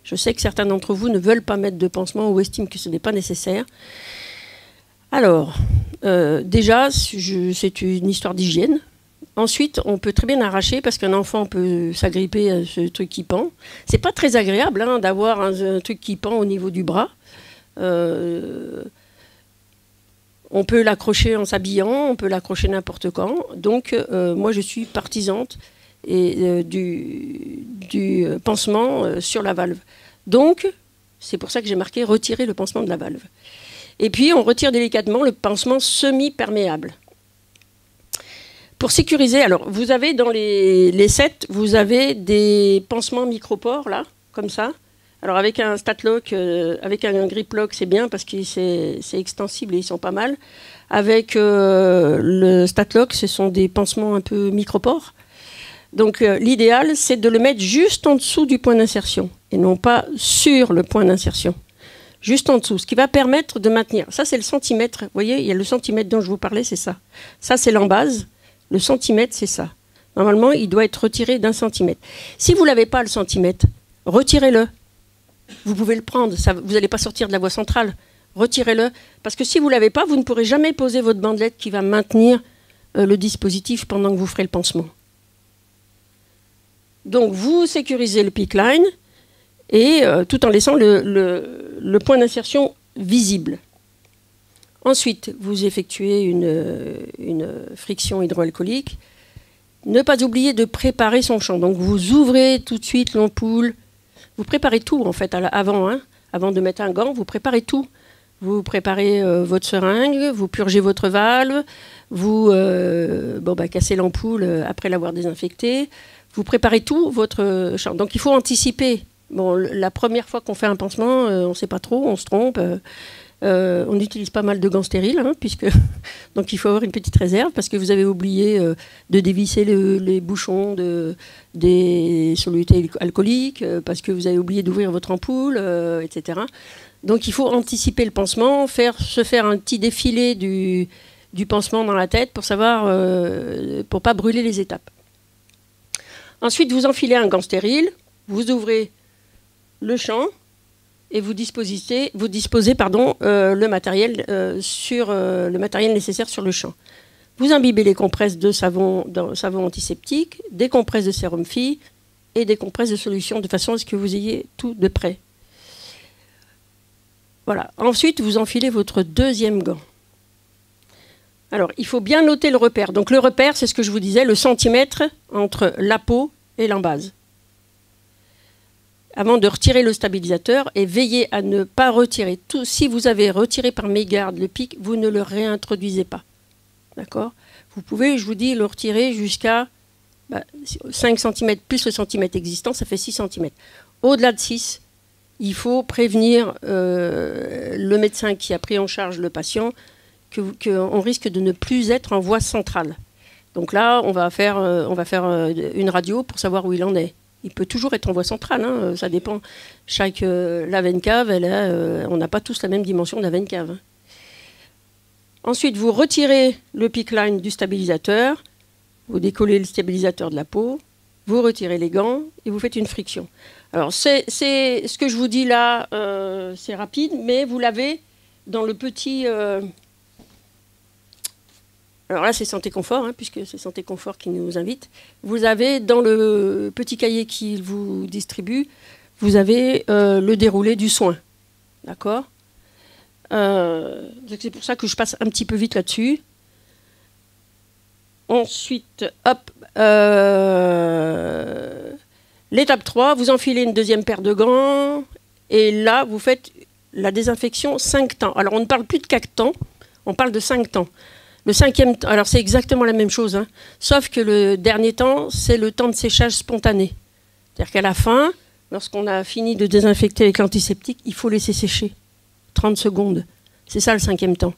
Je sais que certains d'entre vous ne veulent pas mettre de pansement ou estiment que ce n'est pas nécessaire. Alors, déjà, c'est une histoire d'hygiène. Ensuite, on peut très bien arracher parce qu'un enfant peut s'agripper à ce truc qui pend. C'est pas très agréable hein, d'avoir un truc qui pend au niveau du bras. On peut l'accrocher en s'habillant, on peut l'accrocher n'importe quand. Donc, moi, je suis partisante du pansement sur la valve. Donc, c'est pour ça que j'ai marqué « retirer le pansement de la valve ». Et puis, on retire délicatement le pansement semi-perméable. Pour sécuriser, alors, vous avez dans les sets, vous avez des pansements micropores, là, comme ça. Alors, avec un Statlock, avec un grip lock, c'est bien parce que c'est extensible et ils sont pas mal. Avec le Statlock, ce sont des pansements un peu micropores. Donc, l'idéal, c'est de le mettre juste en dessous du point d'insertion et non pas sur le point d'insertion. Juste en dessous, ce qui va permettre de maintenir. Ça, c'est le centimètre. Vous voyez, il y a le centimètre dont je vous parlais, c'est ça. Ça, c'est l'embase. Le centimètre, c'est ça. Normalement, il doit être retiré d'1 centimètre. Si vous ne l'avez pas, le centimètre, retirez-le. Vous pouvez le prendre, vous n'allez pas sortir de la voie centrale. Retirez-le, parce que si vous ne l'avez pas, vous ne pourrez jamais poser votre bandelette qui va maintenir le dispositif pendant que vous ferez le pansement. Donc vous sécurisez le PICC line, et tout en laissant le point d'insertion visible. Ensuite, vous effectuez une friction hydroalcoolique. Ne pas oublier de préparer son champ. Donc vous ouvrez tout de suite l'ampoule. Vous préparez tout en fait avant, hein, avant de mettre un gant. Vous préparez tout. Vous préparez votre seringue, vous purgez votre valve, vous cassez l'ampoule après l'avoir désinfectée. Vous préparez tout votre champ. Donc il faut anticiper. Bon, la première fois qu'on fait un pansement, on ne sait pas trop, on se trompe. On utilise pas mal de gants stériles, hein, donc il faut avoir une petite réserve parce que vous avez oublié de dévisser les bouchons des solutés alcooliques, parce que vous avez oublié d'ouvrir votre ampoule, etc. Donc il faut anticiper le pansement, se faire un petit défilé du pansement dans la tête pour savoir, pour pas brûler les étapes. Ensuite, vous enfilez un gant stérile, vous ouvrez le champ, et vous disposez le matériel nécessaire sur le champ. Vous imbibez les compresses de savon antiseptique, des compresses de sérum phi et des compresses de solution de façon à ce que vous ayez tout de près. Voilà. Ensuite, vous enfilez votre deuxième gant. Alors, il faut bien noter le repère. Donc, le repère, c'est ce que je vous disais, le centimètre entre la peau et l'embase. Avant de retirer le stabilisateur, et veillez à ne pas retirer tout. Si vous avez retiré par mégarde le pic, vous ne le réintroduisez pas. D'accord? Vous pouvez, je vous dis, le retirer jusqu'à 5 cm plus le centimètre existant, ça fait 6 cm. Au-delà de 6, il faut prévenir le médecin qui a pris en charge le patient qu'on risque de ne plus être en voie centrale. Donc là, on va faire une radio pour savoir où il en est. Il peut toujours être en voie centrale, hein, ça dépend. Chaque la veine cave, on n'a pas tous la même dimension de la veine cave. Hein. Ensuite, vous retirez le PICC line du stabilisateur, vous décollez le stabilisateur de la peau, vous retirez les gants et vous faites une friction. Alors, c'est ce que je vous dis là, c'est rapide, mais vous l'avez dans le petit... Alors là, c'est Santé Confort, hein, puisque c'est Santé Confort qui nous invite. Vous avez dans le petit cahier qu'il vous distribue, vous avez le déroulé du soin. D'accord ? C'est pour ça que je passe un petit peu vite là-dessus. Ensuite, hop, l'étape 3, vous enfilez une deuxième paire de gants. Et là, vous faites la désinfection 5 temps. Alors, on ne parle plus de 4 temps, on parle de 5 temps. Le 5e temps, alors c'est exactement la même chose, hein, sauf que le dernier temps, c'est le temps de séchage spontané. C'est-à-dire qu'à la fin, lorsqu'on a fini de désinfecter avec l'antiseptique, il faut laisser sécher 30 secondes. C'est ça le 5e temps.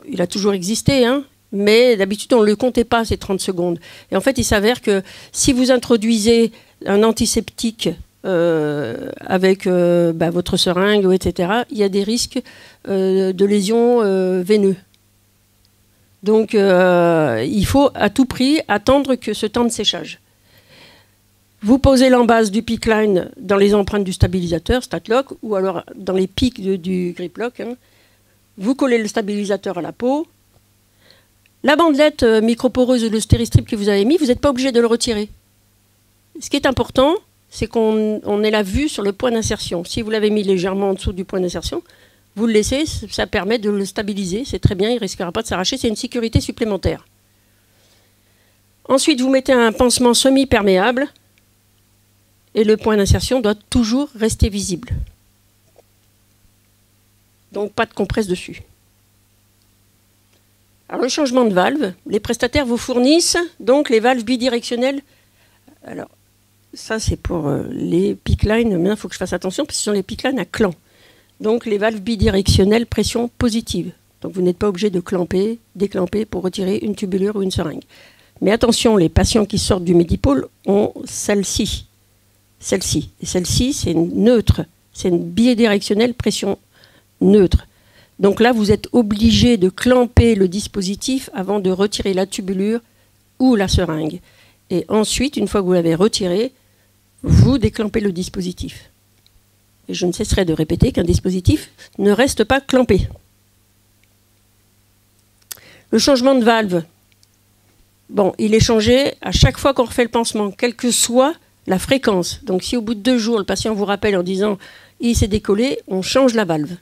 Il a toujours existé, hein, mais d'habitude, on ne le comptait pas, ces 30 secondes. Et en fait, il s'avère que si vous introduisez un antiseptique avec votre seringue, etc., il y a des risques de lésions veineuses. Donc, il faut à tout prix attendre que ce temps de séchage. Vous posez l'embase du PICC line dans les empreintes du stabilisateur, StatLock, ou alors dans les pics du GripLock. Hein. Vous collez le stabilisateur à la peau. La bandelette microporeuse ou le stéristrip que vous avez mis, vous n'êtes pas obligé de le retirer. Ce qui est important, c'est qu'on ait la vue sur le point d'insertion. Si vous l'avez mis légèrement en dessous du point d'insertion, vous le laissez, ça permet de le stabiliser. C'est très bien, il ne risquera pas de s'arracher. C'est une sécurité supplémentaire. Ensuite, vous mettez un pansement semi-perméable et le point d'insertion doit toujours rester visible. Donc, pas de compresse dessus. Alors, le changement de valve, les prestataires vous fournissent donc les valves bidirectionnelles. Alors, ça, c'est pour les PICC line. Maintenant, il faut que je fasse attention parce que ce sont les PICC line à clan. Donc, les valves bidirectionnelles pression positive. Donc, vous n'êtes pas obligé de clamper, déclamper pour retirer une tubulure ou une seringue. Mais attention, les patients qui sortent du Medipôle ont celle-ci. Celle-ci. Et celle-ci, c'est neutre. C'est une bidirectionnelle pression neutre. Donc là, vous êtes obligé de clamper le dispositif avant de retirer la tubulure ou la seringue. Et ensuite, une fois que vous l'avez retiré, vous déclampez le dispositif. et je ne cesserai de répéter qu'un dispositif ne reste pas clampé. Le changement de valve, bon, il est changé à chaque fois qu'on refait le pansement, quelle que soit la fréquence. Donc si au bout de 2 jours, le patient vous rappelle en disant « il s'est décollé », on change la valve.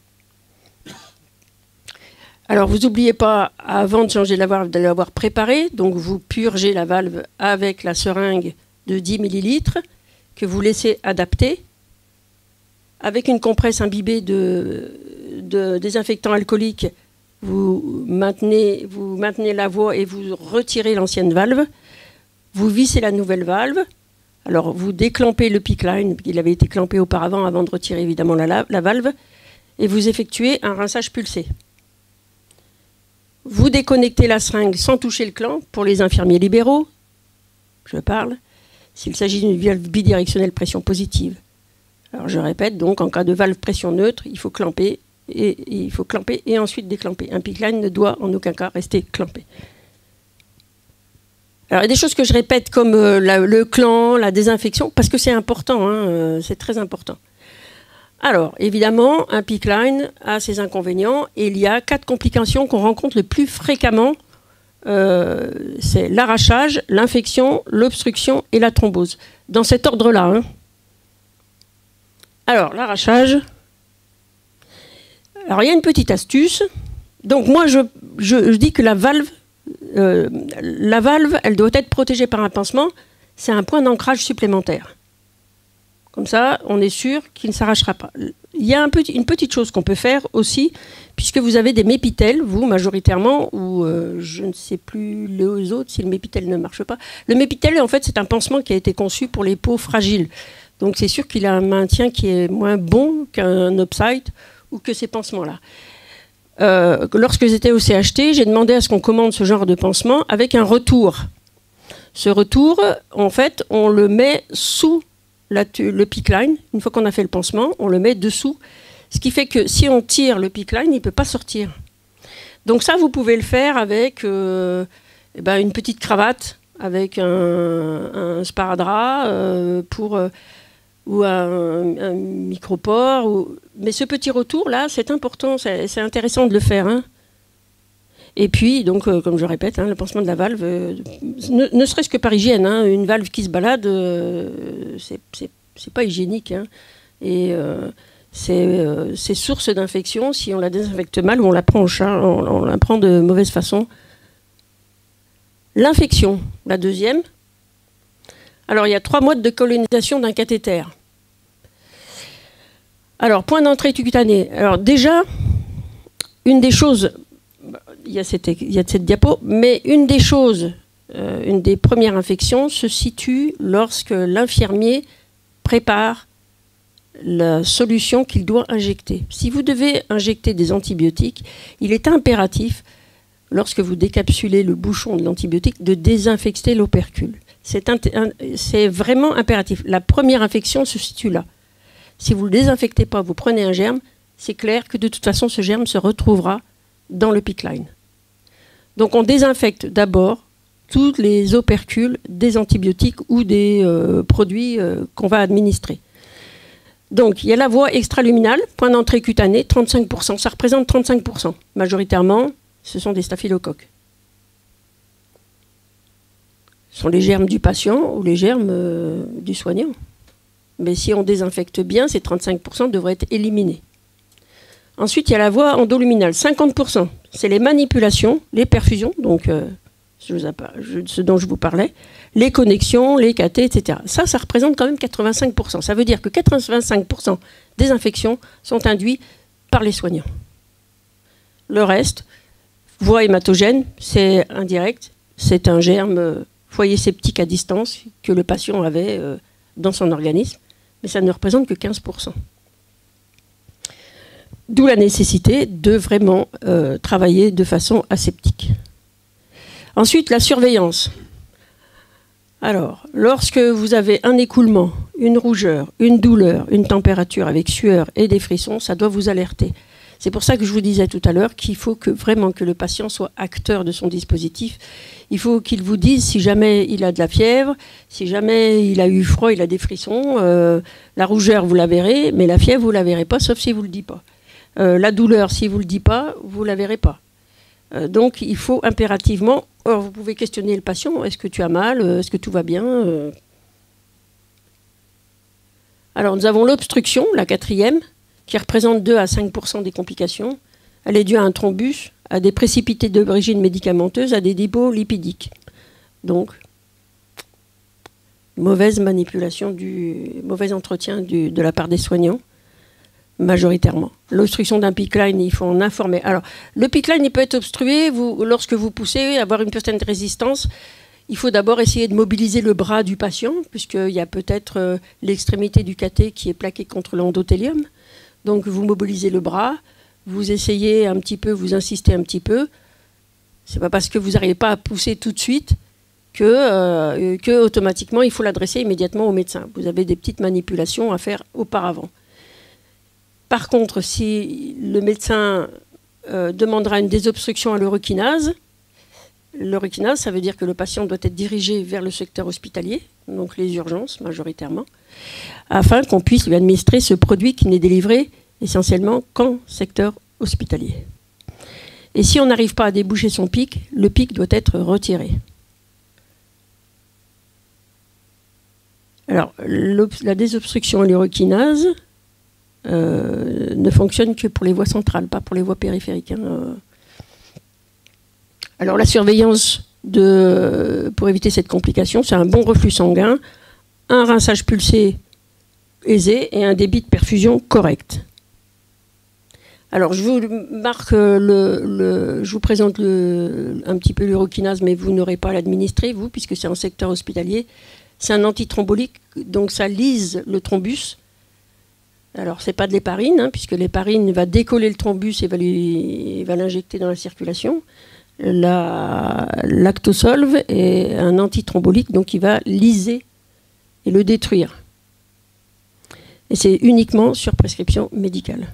Alors vous n'oubliez pas, avant de changer la valve, de l'avoir préparée. Donc vous purgez la valve avec la seringue de 10 ml que vous laissez adapter. Avec une compresse imbibée de désinfectant alcoolique, vous maintenez la voie et vous retirez l'ancienne valve. Vous vissez la nouvelle valve. Alors vous déclampez le PICC line, il avait été clampé auparavant avant de retirer évidemment la valve, et vous effectuez un rinçage pulsé. Vous déconnectez la seringue sans toucher le clamp pour les infirmiers libéraux, je parle, s'il s'agit d'une valve bidirectionnelle pression positive. Alors je répète, donc en cas de valve pression neutre, il faut clamper et ensuite déclamper. Un PICC line ne doit en aucun cas rester clampé. Alors, il y a des choses que je répète comme le clamp, la désinfection, parce que c'est important, hein, c'est très important. Alors, évidemment, un PICC line a ses inconvénients et il y a 4 complications qu'on rencontre le plus fréquemment. C'est l'arrachage, l'infection, l'obstruction et la thrombose. Dans cet ordre-là. Hein. Alors, l'arrachage. Alors, il y a une petite astuce. Donc, moi, je dis que la valve, elle doit être protégée par un pansement. C'est un point d'ancrage supplémentaire. Comme ça, on est sûr qu'il ne s'arrachera pas. Il y a une petite chose qu'on peut faire aussi, puisque vous avez des mépitèles, vous, majoritairement, ou je ne sais plus les autres, si le mépitel ne marche pas. Le mépitel, en fait, c'est un pansement qui a été conçu pour les peaux fragiles. Donc, c'est sûr qu'il a un maintien qui est moins bon qu'un Opsite ou que ces pansements-là. Lorsque j'étais au CHT, j'ai demandé à ce qu'on commande ce genre de pansement avec un retour. Ce retour, en fait, on le met sous le PICC line. Une fois qu'on a fait le pansement, on le met dessous. Ce qui fait que si on tire le PICC line, il ne peut pas sortir. Donc ça, vous pouvez le faire avec une petite cravate, avec un sparadrap ou un micropore. Mais ce petit retour-là, c'est important, c'est intéressant de le faire. Hein. Et puis, donc, comme je répète, hein, le pansement de la valve, ne serait-ce que par hygiène, hein, une valve qui se balade, c'est pas hygiénique. Hein, et c'est source d'infection si on la désinfecte mal ou on la prend on la prend de mauvaise façon. L'infection, la deuxième. Alors, il y a 3 modes de colonisation d'un cathéter. Alors, point d'entrée cutanée. Alors, déjà, une des choses, il y a cette diapo, mais une des choses, une des premières infections se situe lorsque l'infirmier prépare la solution qu'il doit injecter. Si vous devez injecter des antibiotiques, il est impératif, lorsque vous décapsulez le bouchon de l'antibiotique, de désinfecter l'opercule. C'est vraiment impératif. La première infection se situe là. Si vous ne le désinfectez pas, vous prenez un germe, c'est clair que de toute façon, ce germe se retrouvera dans le PICC line. Donc on désinfecte d'abord tous les opercules des antibiotiques ou des produits qu'on va administrer. Donc il y a la voie extraluminale, point d'entrée cutanée, 35%. Ça représente 35%. Majoritairement, ce sont des staphylocoques. Ce sont les germes du patient ou les germes du soignant. Mais si on désinfecte bien, ces 35% devraient être éliminés. Ensuite, il y a la voie endoluminale, 50%. C'est les manipulations, les perfusions, donc ce dont je vous parlais, les connexions, les cathéters, etc. Ça représente quand même 85%. Ça veut dire que 85% des infections sont induites par les soignants. Le reste, voie hématogène, c'est indirect, c'est un germe foyer septique à distance que le patient avait dans son organisme, mais ça ne représente que 15%. D'où la nécessité de vraiment travailler de façon aseptique. Ensuite, la surveillance. Alors, lorsque vous avez un écoulement, une rougeur, une douleur, une température avec sueur et des frissons, ça doit vous alerter. C'est pour ça que je vous disais tout à l'heure qu'il faut vraiment que le patient soit acteur de son dispositif. Il faut qu'il vous dise si jamais il a de la fièvre, si jamais il a eu froid, il a des frissons. La rougeur, vous la verrez, mais la fièvre, vous la verrez pas, sauf si vous le dit pas. La douleur, si vous le dit pas, vous la verrez pas. Donc il faut impérativement... Or, vous pouvez questionner le patient, est-ce que tu as mal, est-ce que tout va bien Alors nous avons l'obstruction, la 4e, qui représente 2 à 5% des complications. Elle est due à un thrombus, à des précipités d'origine médicamenteuse, à des dépôts lipidiques. Donc, mauvaise manipulation, mauvais entretien de la part des soignants, majoritairement. L'obstruction d'un PICC line, il faut en informer. Alors, le PICC line, il peut être obstrué lorsque vous poussez, avoir une certaine résistance. Il faut d'abord essayer de mobiliser le bras du patient, puisqu'il y a peut-être l'extrémité du cathé qui est plaquée contre l'endothélium. Donc, vous mobilisez le bras, vous essayez un petit peu, vous insistez un petit peu. C'est pas parce que vous n'arrivez pas à pousser tout de suite que automatiquement, il faut l'adresser immédiatement au médecin. Vous avez des petites manipulations à faire auparavant. Par contre, si le médecin demandera une désobstruction à l'urokinase, ça veut dire que le patient doit être dirigé vers le secteur hospitalier, donc les urgences majoritairement, afin qu'on puisse lui administrer ce produit qui n'est délivré essentiellement qu'en secteur hospitalier. Et si on n'arrive pas à déboucher son pic, le pic doit être retiré. Alors, la désobstruction à l'urokinase ne fonctionne que pour les voies centrales, pas pour les voies périphériques. Alors, la surveillance pour éviter cette complication, c'est un bon reflux sanguin, un rinçage pulsé aisé et un débit de perfusion correct. Alors, je vous marque je vous présente un petit peu l'urokinase, mais vous n'aurez pas à l'administrer, vous, puisque c'est en secteur hospitalier. C'est un antithrombolique, donc ça lise le thrombus. Alors, ce n'est pas de l'héparine, hein, puisque l'héparine va décoller le thrombus et va l'injecter dans la circulation. Lactosolve est un antithrombolique, donc il va liser et le détruire. Et c'est uniquement sur prescription médicale.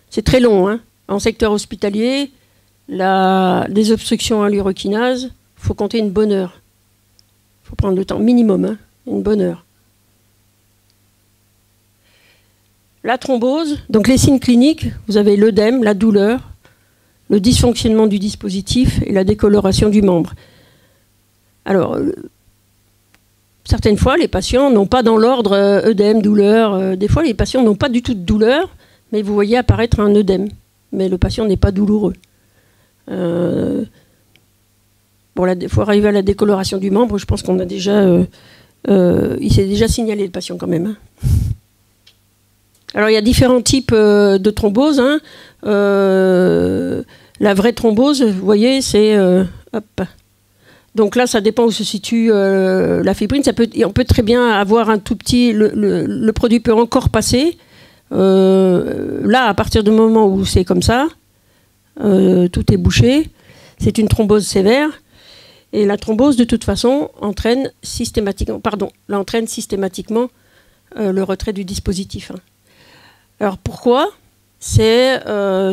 C'est très long, hein. En secteur hospitalier, la désobstruction à l'urokinase, il faut compter une bonne heure. Il faut prendre le temps minimum, hein, une bonne heure. La thrombose, donc les signes cliniques, vous avez l'œdème, la douleur, le dysfonctionnement du dispositif et la décoloration du membre. Alors, certaines fois, les patients n'ont pas dans l'ordre œdème, douleur. Des fois, les patients n'ont pas du tout de douleur, mais vous voyez apparaître un œdème. Mais le patient n'est pas douloureux. Bon, il faut arriver à la décoloration du membre. Je pense qu'on a déjà... il s'est déjà signalé, le patient, quand même. Hein. Alors, il y a différents types de thrombose. Hein. La vraie thrombose, vous voyez, c'est... hop. Donc là, ça dépend où se situe la fibrine. On peut très bien avoir un tout petit... Le produit peut encore passer. Là, à partir du moment où c'est comme ça, tout est bouché. C'est une thrombose sévère. Et la thrombose, de toute façon, entraîne systématiquement le retrait du dispositif. Hein. Alors pourquoi ? C'est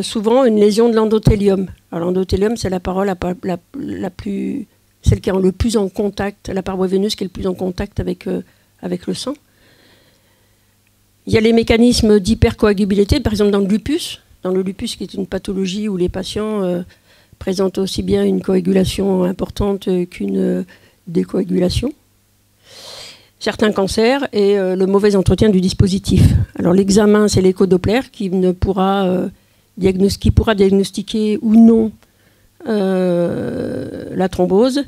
souvent une lésion de l'endothélium. Alors l'endothélium, c'est la paroi celle qui est le plus en contact, la paroi veineuse qui est le plus en contact avec le sang. Il y a les mécanismes d'hypercoagulabilité, par exemple dans le lupus qui est une pathologie où les patients présentent aussi bien une coagulation importante qu'une décoagulation. Certains cancers et le mauvais entretien du dispositif. Alors l'examen, c'est l'écho-Doppler qui pourra diagnostiquer ou non la thrombose.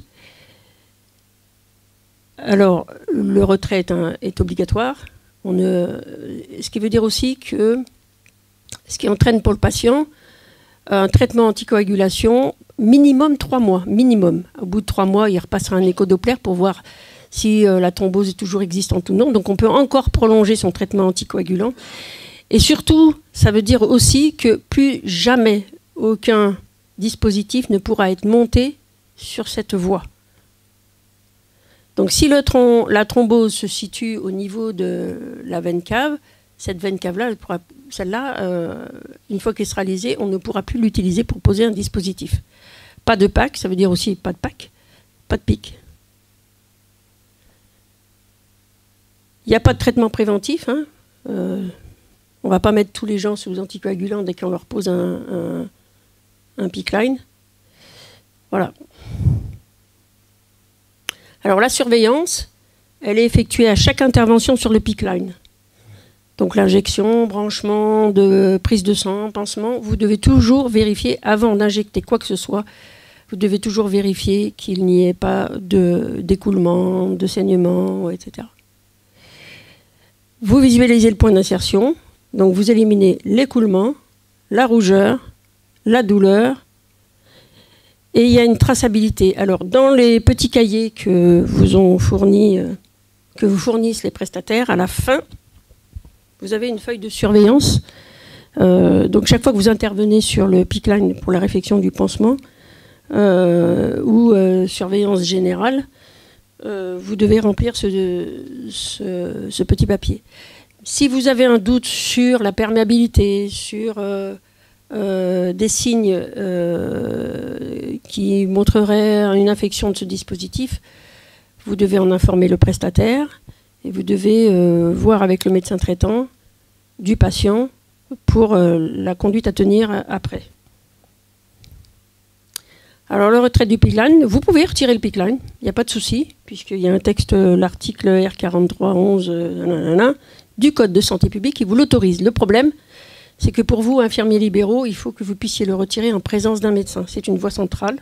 Alors le retrait est obligatoire. Ce qui veut dire aussi que ce qui entraîne pour le patient un traitement anticoagulation minimum 3 mois. Minimum. Au bout de 3 mois, il repassera un écho-Doppler pour voir si la thrombose est toujours existante ou non. Donc on peut encore prolonger son traitement anticoagulant. Et surtout, ça veut dire aussi que plus jamais aucun dispositif ne pourra être monté sur cette voie. Donc si la thrombose se situe au niveau de la veine cave, cette veine cave-là, celle-là, une fois qu'elle sera lésée, on ne pourra plus l'utiliser pour poser un dispositif. Pas de pack, ça veut dire aussi pas de pack, pas de pic. Il n'y a pas de traitement préventif. Hein. On ne va pas mettre tous les gens sous anticoagulants dès qu'on leur pose un PICC line. Voilà. Alors la surveillance, elle est effectuée à chaque intervention sur le PICC line. Donc l'injection, branchement, de prise de sang, pansement, vous devez toujours vérifier, avant d'injecter quoi que ce soit, vous devez toujours vérifier qu'il n'y ait pas d'écoulement, de saignement, etc. Vous visualisez le point d'insertion, donc vous éliminez l'écoulement, la rougeur, la douleur, et il y a une traçabilité. Alors dans les petits cahiers que vous fournissent les prestataires, à la fin, vous avez une feuille de surveillance. Donc chaque fois que vous intervenez sur le PICC line pour la réfection du pansement ou surveillance générale, vous devez remplir ce petit papier. Si vous avez un doute sur la perméabilité, sur des signes qui montreraient une infection de ce dispositif, vous devez en informer le prestataire. Et vous devez voir avec le médecin traitant du patient pour la conduite à tenir après. Alors le retrait du PICC line, vous pouvez retirer le PICC line, il n'y a pas de souci, puisqu'il y a un texte, l'article R4311 du Code de santé publique qui vous l'autorise. Le problème, c'est que pour vous, infirmiers libéraux, il faut que vous puissiez le retirer en présence d'un médecin. C'est une voie centrale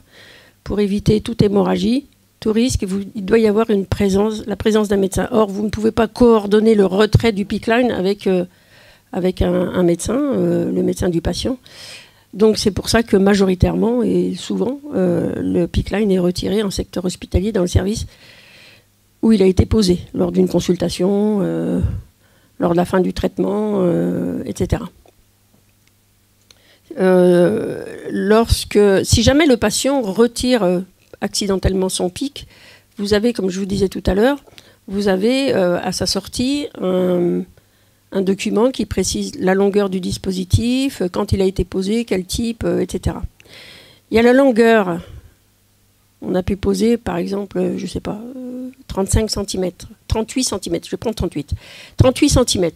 pour éviter toute hémorragie. Tout risque, il doit y avoir la présence d'un médecin. Or, vous ne pouvez pas coordonner le retrait du PICC line avec un médecin, le médecin du patient. Donc c'est pour ça que majoritairement et souvent, le PICC line est retiré en secteur hospitalier dans le service où il a été posé, lors d'une consultation, lors de la fin du traitement, etc. Si jamais le patient retire accidentellement son PICC, vous avez, comme je vous disais tout à l'heure, vous avez à sa sortie un document qui précise la longueur du dispositif, quand il a été posé, quel type, etc. Il y a la longueur. On a pu poser, par exemple, je ne sais pas, 35 cm, 38 cm, je prends 38. 38 cm.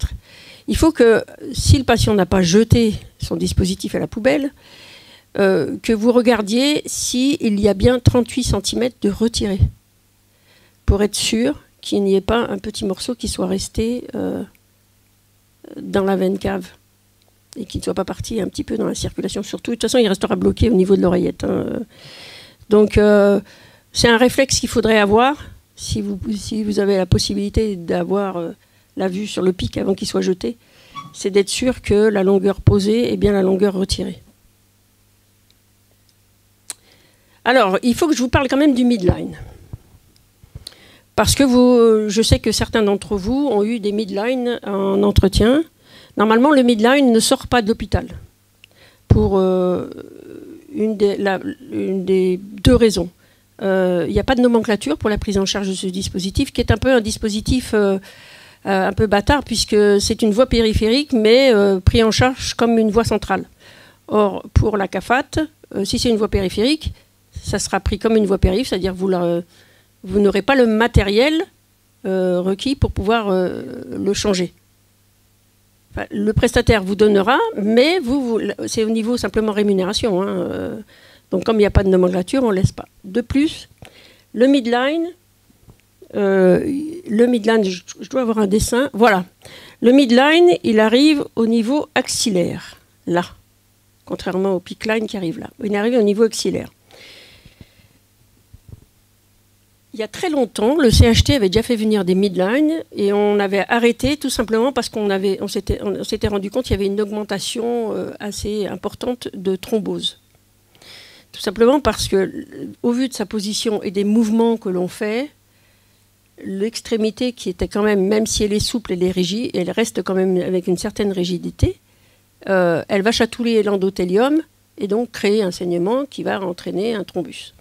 Il faut que, si le patient n'a pas jeté son dispositif à la poubelle, que vous regardiez s'il y a bien 38 cm de retiré, pour être sûr qu'il n'y ait pas un petit morceau qui soit resté dans la veine cave et qui ne soit pas parti un petit peu dans la circulation. Surtout, de toute façon, il restera bloqué au niveau de l'oreillette. Hein. Donc, c'est un réflexe qu'il faudrait avoir si vous avez la possibilité d'avoir la vue sur le PICC avant qu'il soit jeté. C'est d'être sûr que la longueur posée est bien la longueur retirée. Alors, il faut que je vous parle quand même du midline. Parce que je sais que certains d'entre vous ont eu des midlines en entretien. Normalement, le midline ne sort pas de l'hôpital. Pour une des deux raisons. Il n'y a pas de nomenclature pour la prise en charge de ce dispositif, qui est un peu un dispositif un peu bâtard, puisque c'est une voie périphérique, mais pris en charge comme une voie centrale. Or, pour la CAFAT, si c'est une voie périphérique, ça sera pris comme une voie périphérique, c'est-à-dire que vous n'aurez pas le matériel requis pour pouvoir le changer. Enfin, le prestataire vous donnera, mais c'est au niveau simplement rémunération. Hein, donc comme il n'y a pas de nomenclature, on ne laisse pas. De plus, le midline, je dois avoir un dessin. Voilà. Le midline, il arrive au niveau axillaire, là. Contrairement au PICC line qui arrive là. Il arrive au niveau axillaire. Il y a très longtemps, le CHT avait déjà fait venir des midlines et on avait arrêté tout simplement parce qu'on s'était rendu compte qu'il y avait une augmentation assez importante de thrombose. Tout simplement parce que, au vu de sa position et des mouvements que l'on fait, l'extrémité qui était quand même si elle est souple, elle est rigide, elle reste quand même avec une certaine rigidité, elle va chatouiller l'endothélium et donc créer un saignement qui va entraîner un thrombus.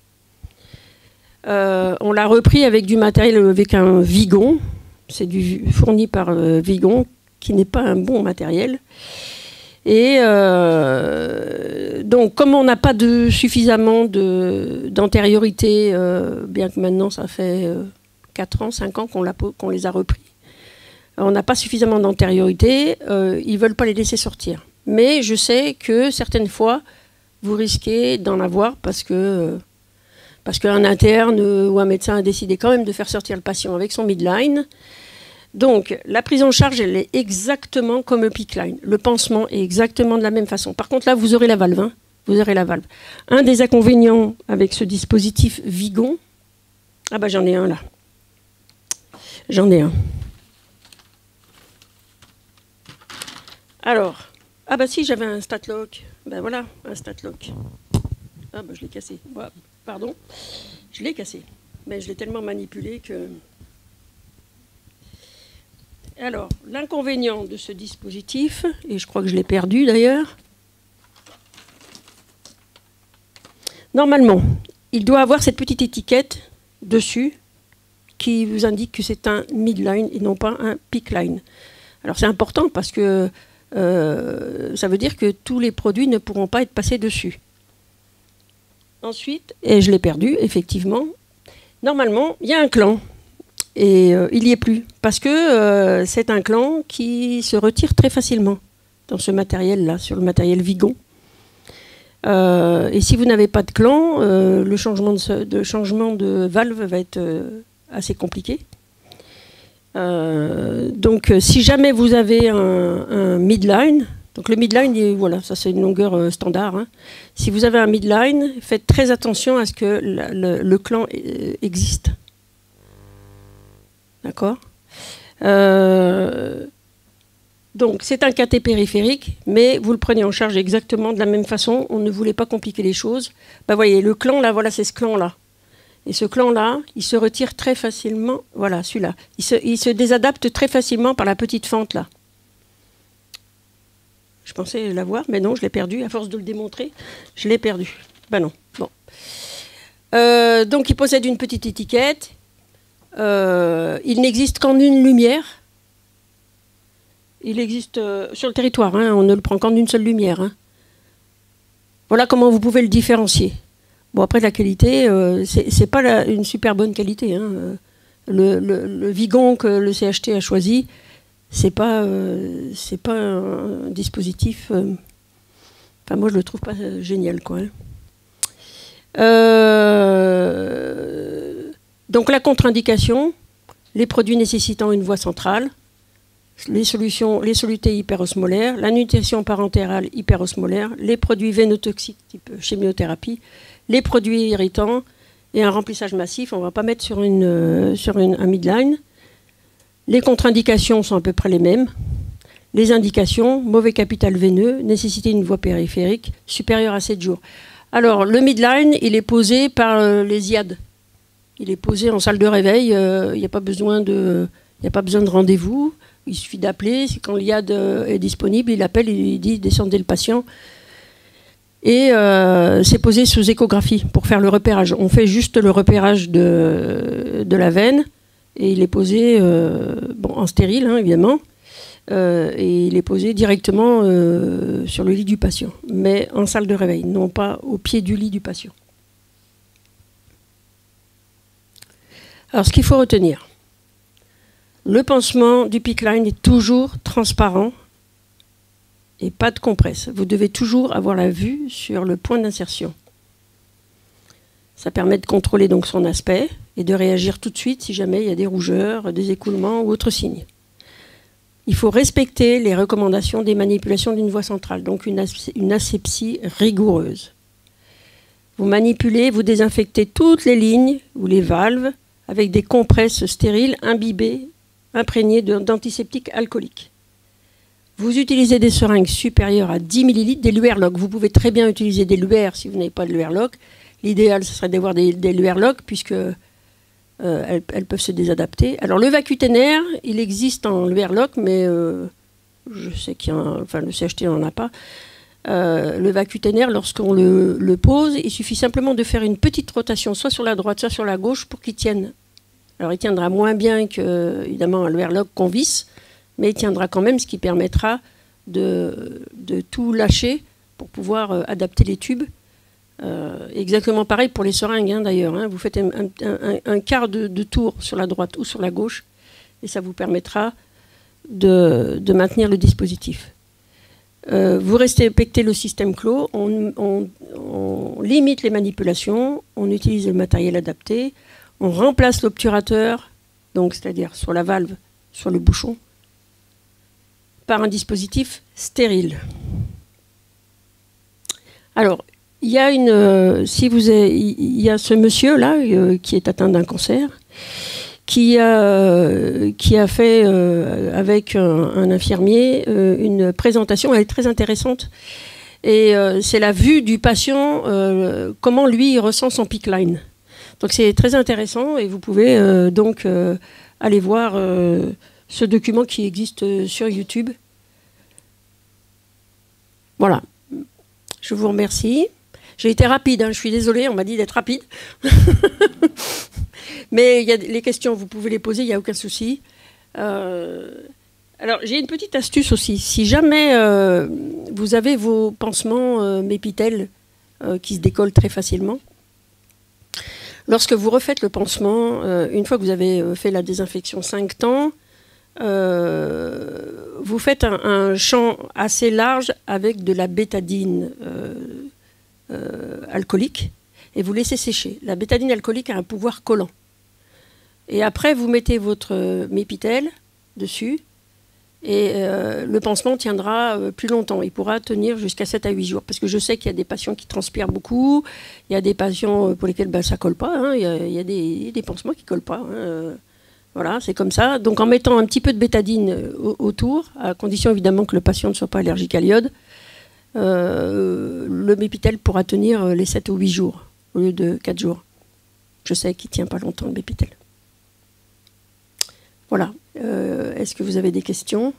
On l'a repris avec du matériel, avec un Vigon, c'est fourni par Vigon, qui n'est pas un bon matériel. Et donc, comme on n'a pas suffisamment d'antériorité, bien que maintenant ça fait 4 ans, 5 ans qu'on les a repris, on n'a pas suffisamment d'antériorité, ils ne veulent pas les laisser sortir. Mais je sais que certaines fois, vous risquez d'en avoir parce qu'un interne ou un médecin a décidé quand même de faire sortir le patient avec son midline. Donc, la prise en charge, elle est exactement comme le PICC-Line. Le pansement est exactement de la même façon. Par contre, là, vous aurez la valve. Hein. Vous aurez la valve. Un des inconvénients avec ce dispositif Vigon... Ah bah j'en ai un là. J'en ai un. Alors, ah bah si, j'avais un StatLock. Ben voilà, un StatLock. Ah bah je l'ai cassé. Ouais, pardon. Je l'ai cassé. Mais je l'ai tellement manipulé que... Alors, l'inconvénient de ce dispositif, et je crois que je l'ai perdu d'ailleurs, normalement, il doit avoir cette petite étiquette dessus qui vous indique que c'est un midline et non pas un PICC-Line. Alors c'est important parce que ça veut dire que tous les produits ne pourront pas être passés dessus. Ensuite, et je l'ai perdu, effectivement, normalement, il y a un clan. Et il n'y est plus, parce que c'est un clan qui se retire très facilement dans ce matériel-là, sur le matériel Vigon. Et si vous n'avez pas de clan, le changement de valve va être assez compliqué. Donc si jamais vous avez un midline, donc le midline, voilà, ça c'est une longueur standard. Hein. Si vous avez un midline, faites très attention à ce que le clan existe. D'accord. Donc, c'est un cathé périphérique, mais vous le prenez en charge exactement de la même façon. On ne voulait pas compliquer les choses. Vous voyez, le clan, là, voilà, c'est ce clan-là. Et ce clan-là, il se retire très facilement. Voilà, celui-là. Il se désadapte très facilement par la petite fente, là. Je pensais l'avoir, mais non, je l'ai perdu. À force de le démontrer, je l'ai perdu. Ben non. Bon. Donc, il possède une petite étiquette. Il n'existe qu'en une lumière. Il existe sur le territoire, hein, on ne le prend qu'en une seule lumière. Hein. Voilà comment vous pouvez le différencier. Bon, après, la qualité, c'est pas une super bonne qualité. Hein. Le Vigon que le CHT a choisi, c'est pas un dispositif... Enfin, moi, je le trouve pas génial, quoi. Hein. Donc la contre-indication, les produits nécessitant une voie centrale, les solutés hyperosmolaires, la nutrition parentérale hyperosmolaire, les produits vénotoxiques type chimiothérapie, les produits irritants et un remplissage massif. On ne va pas mettre sur un midline. Les contre-indications sont à peu près les mêmes. Les indications, mauvais capital veineux, nécessité d'une voie périphérique supérieure à 7 jours. Alors le midline, il est posé par les IAD. Il est posé en salle de réveil, il n'y a pas besoin de rendez-vous, il suffit d'appeler, quand l'IAD est disponible, il appelle, il dit descendez le patient. Et c'est posé sous échographie pour faire le repérage. On fait juste le repérage de la veine, et il est posé en stérile, hein, évidemment, et il est posé directement sur le lit du patient, mais en salle de réveil, non pas au pied du lit du patient. Alors, ce qu'il faut retenir, le pansement du PICC-Line est toujours transparent et pas de compresse. Vous devez toujours avoir la vue sur le point d'insertion. Ça permet de contrôler donc son aspect et de réagir tout de suite si jamais il y a des rougeurs, des écoulements ou autres signes. Il faut respecter les recommandations des manipulations d'une voie centrale, donc une asepsie rigoureuse. Vous manipulez, vous désinfectez toutes les lignes ou les valves avec des compresses stériles imbibées, imprégnées d'antiseptiques alcooliques. Vous utilisez des seringues supérieures à 10 ml, des Luerloc. Vous pouvez très bien utiliser des Luer si vous n'avez pas de Luerloc. L'idéal, ce serait d'avoir des Luerloc, puisque elles peuvent se désadapter. Alors, le vacuténaire, il existe en Luerloc, mais je sais le CHT n'en a pas. Le vacuténaire, lorsqu'on le pose, il suffit simplement de faire une petite rotation, soit sur la droite, soit sur la gauche, pour qu'il tienne. Alors, il tiendra moins bien que, évidemment, un Luerloc qu'on visse, mais il tiendra quand même, ce qui permettra de tout lâcher pour pouvoir adapter les tubes. Exactement pareil pour les seringues, hein, d'ailleurs. Hein. Vous faites un quart de tour sur la droite ou sur la gauche, et ça vous permettra de maintenir le dispositif. Vous respectez le système clos, on limite les manipulations, on utilise le matériel adapté, on remplace l'obturateur, donc c'est-à-dire sur la valve, sur le bouchon, par un dispositif stérile. Alors, il y a il y a ce monsieur-là qui est atteint d'un cancer, qui a fait avec un infirmier une présentation, elle est très intéressante. Et c'est la vue du patient, comment lui il ressent son PICC line. Donc c'est très intéressant et vous pouvez donc aller voir ce document qui existe sur YouTube. Voilà. Je vous remercie. J'ai été rapide, hein, je suis désolée, on m'a dit d'être rapide. Mais il y a les questions, vous pouvez les poser, il n'y a aucun souci. Alors, j'ai une petite astuce aussi. Si jamais vous avez vos pansements Mépitèle qui se décollent très facilement, lorsque vous refaites le pansement, une fois que vous avez fait la désinfection 5 temps, vous faites un champ assez large avec de la bétadine alcoolique et vous laissez sécher. La bétadine alcoolique a un pouvoir collant. Et après, vous mettez votre Mépitèle dessus et le pansement tiendra plus longtemps. Il pourra tenir jusqu'à 7 à 8 jours. Parce que je sais qu'il y a des patients qui transpirent beaucoup, il y a des patients pour lesquels ça ne colle pas. Hein. Il y a des pansements qui ne collent pas. Hein. Voilà, c'est comme ça. Donc en mettant un petit peu de bétadine autour, à condition évidemment que le patient ne soit pas allergique à l'iode, le Mépitèle pourra tenir les 7 ou 8 jours au lieu de 4 jours. Je sais qu'il ne tient pas longtemps le Mépitèle. Voilà. Est-ce que vous avez des questions ?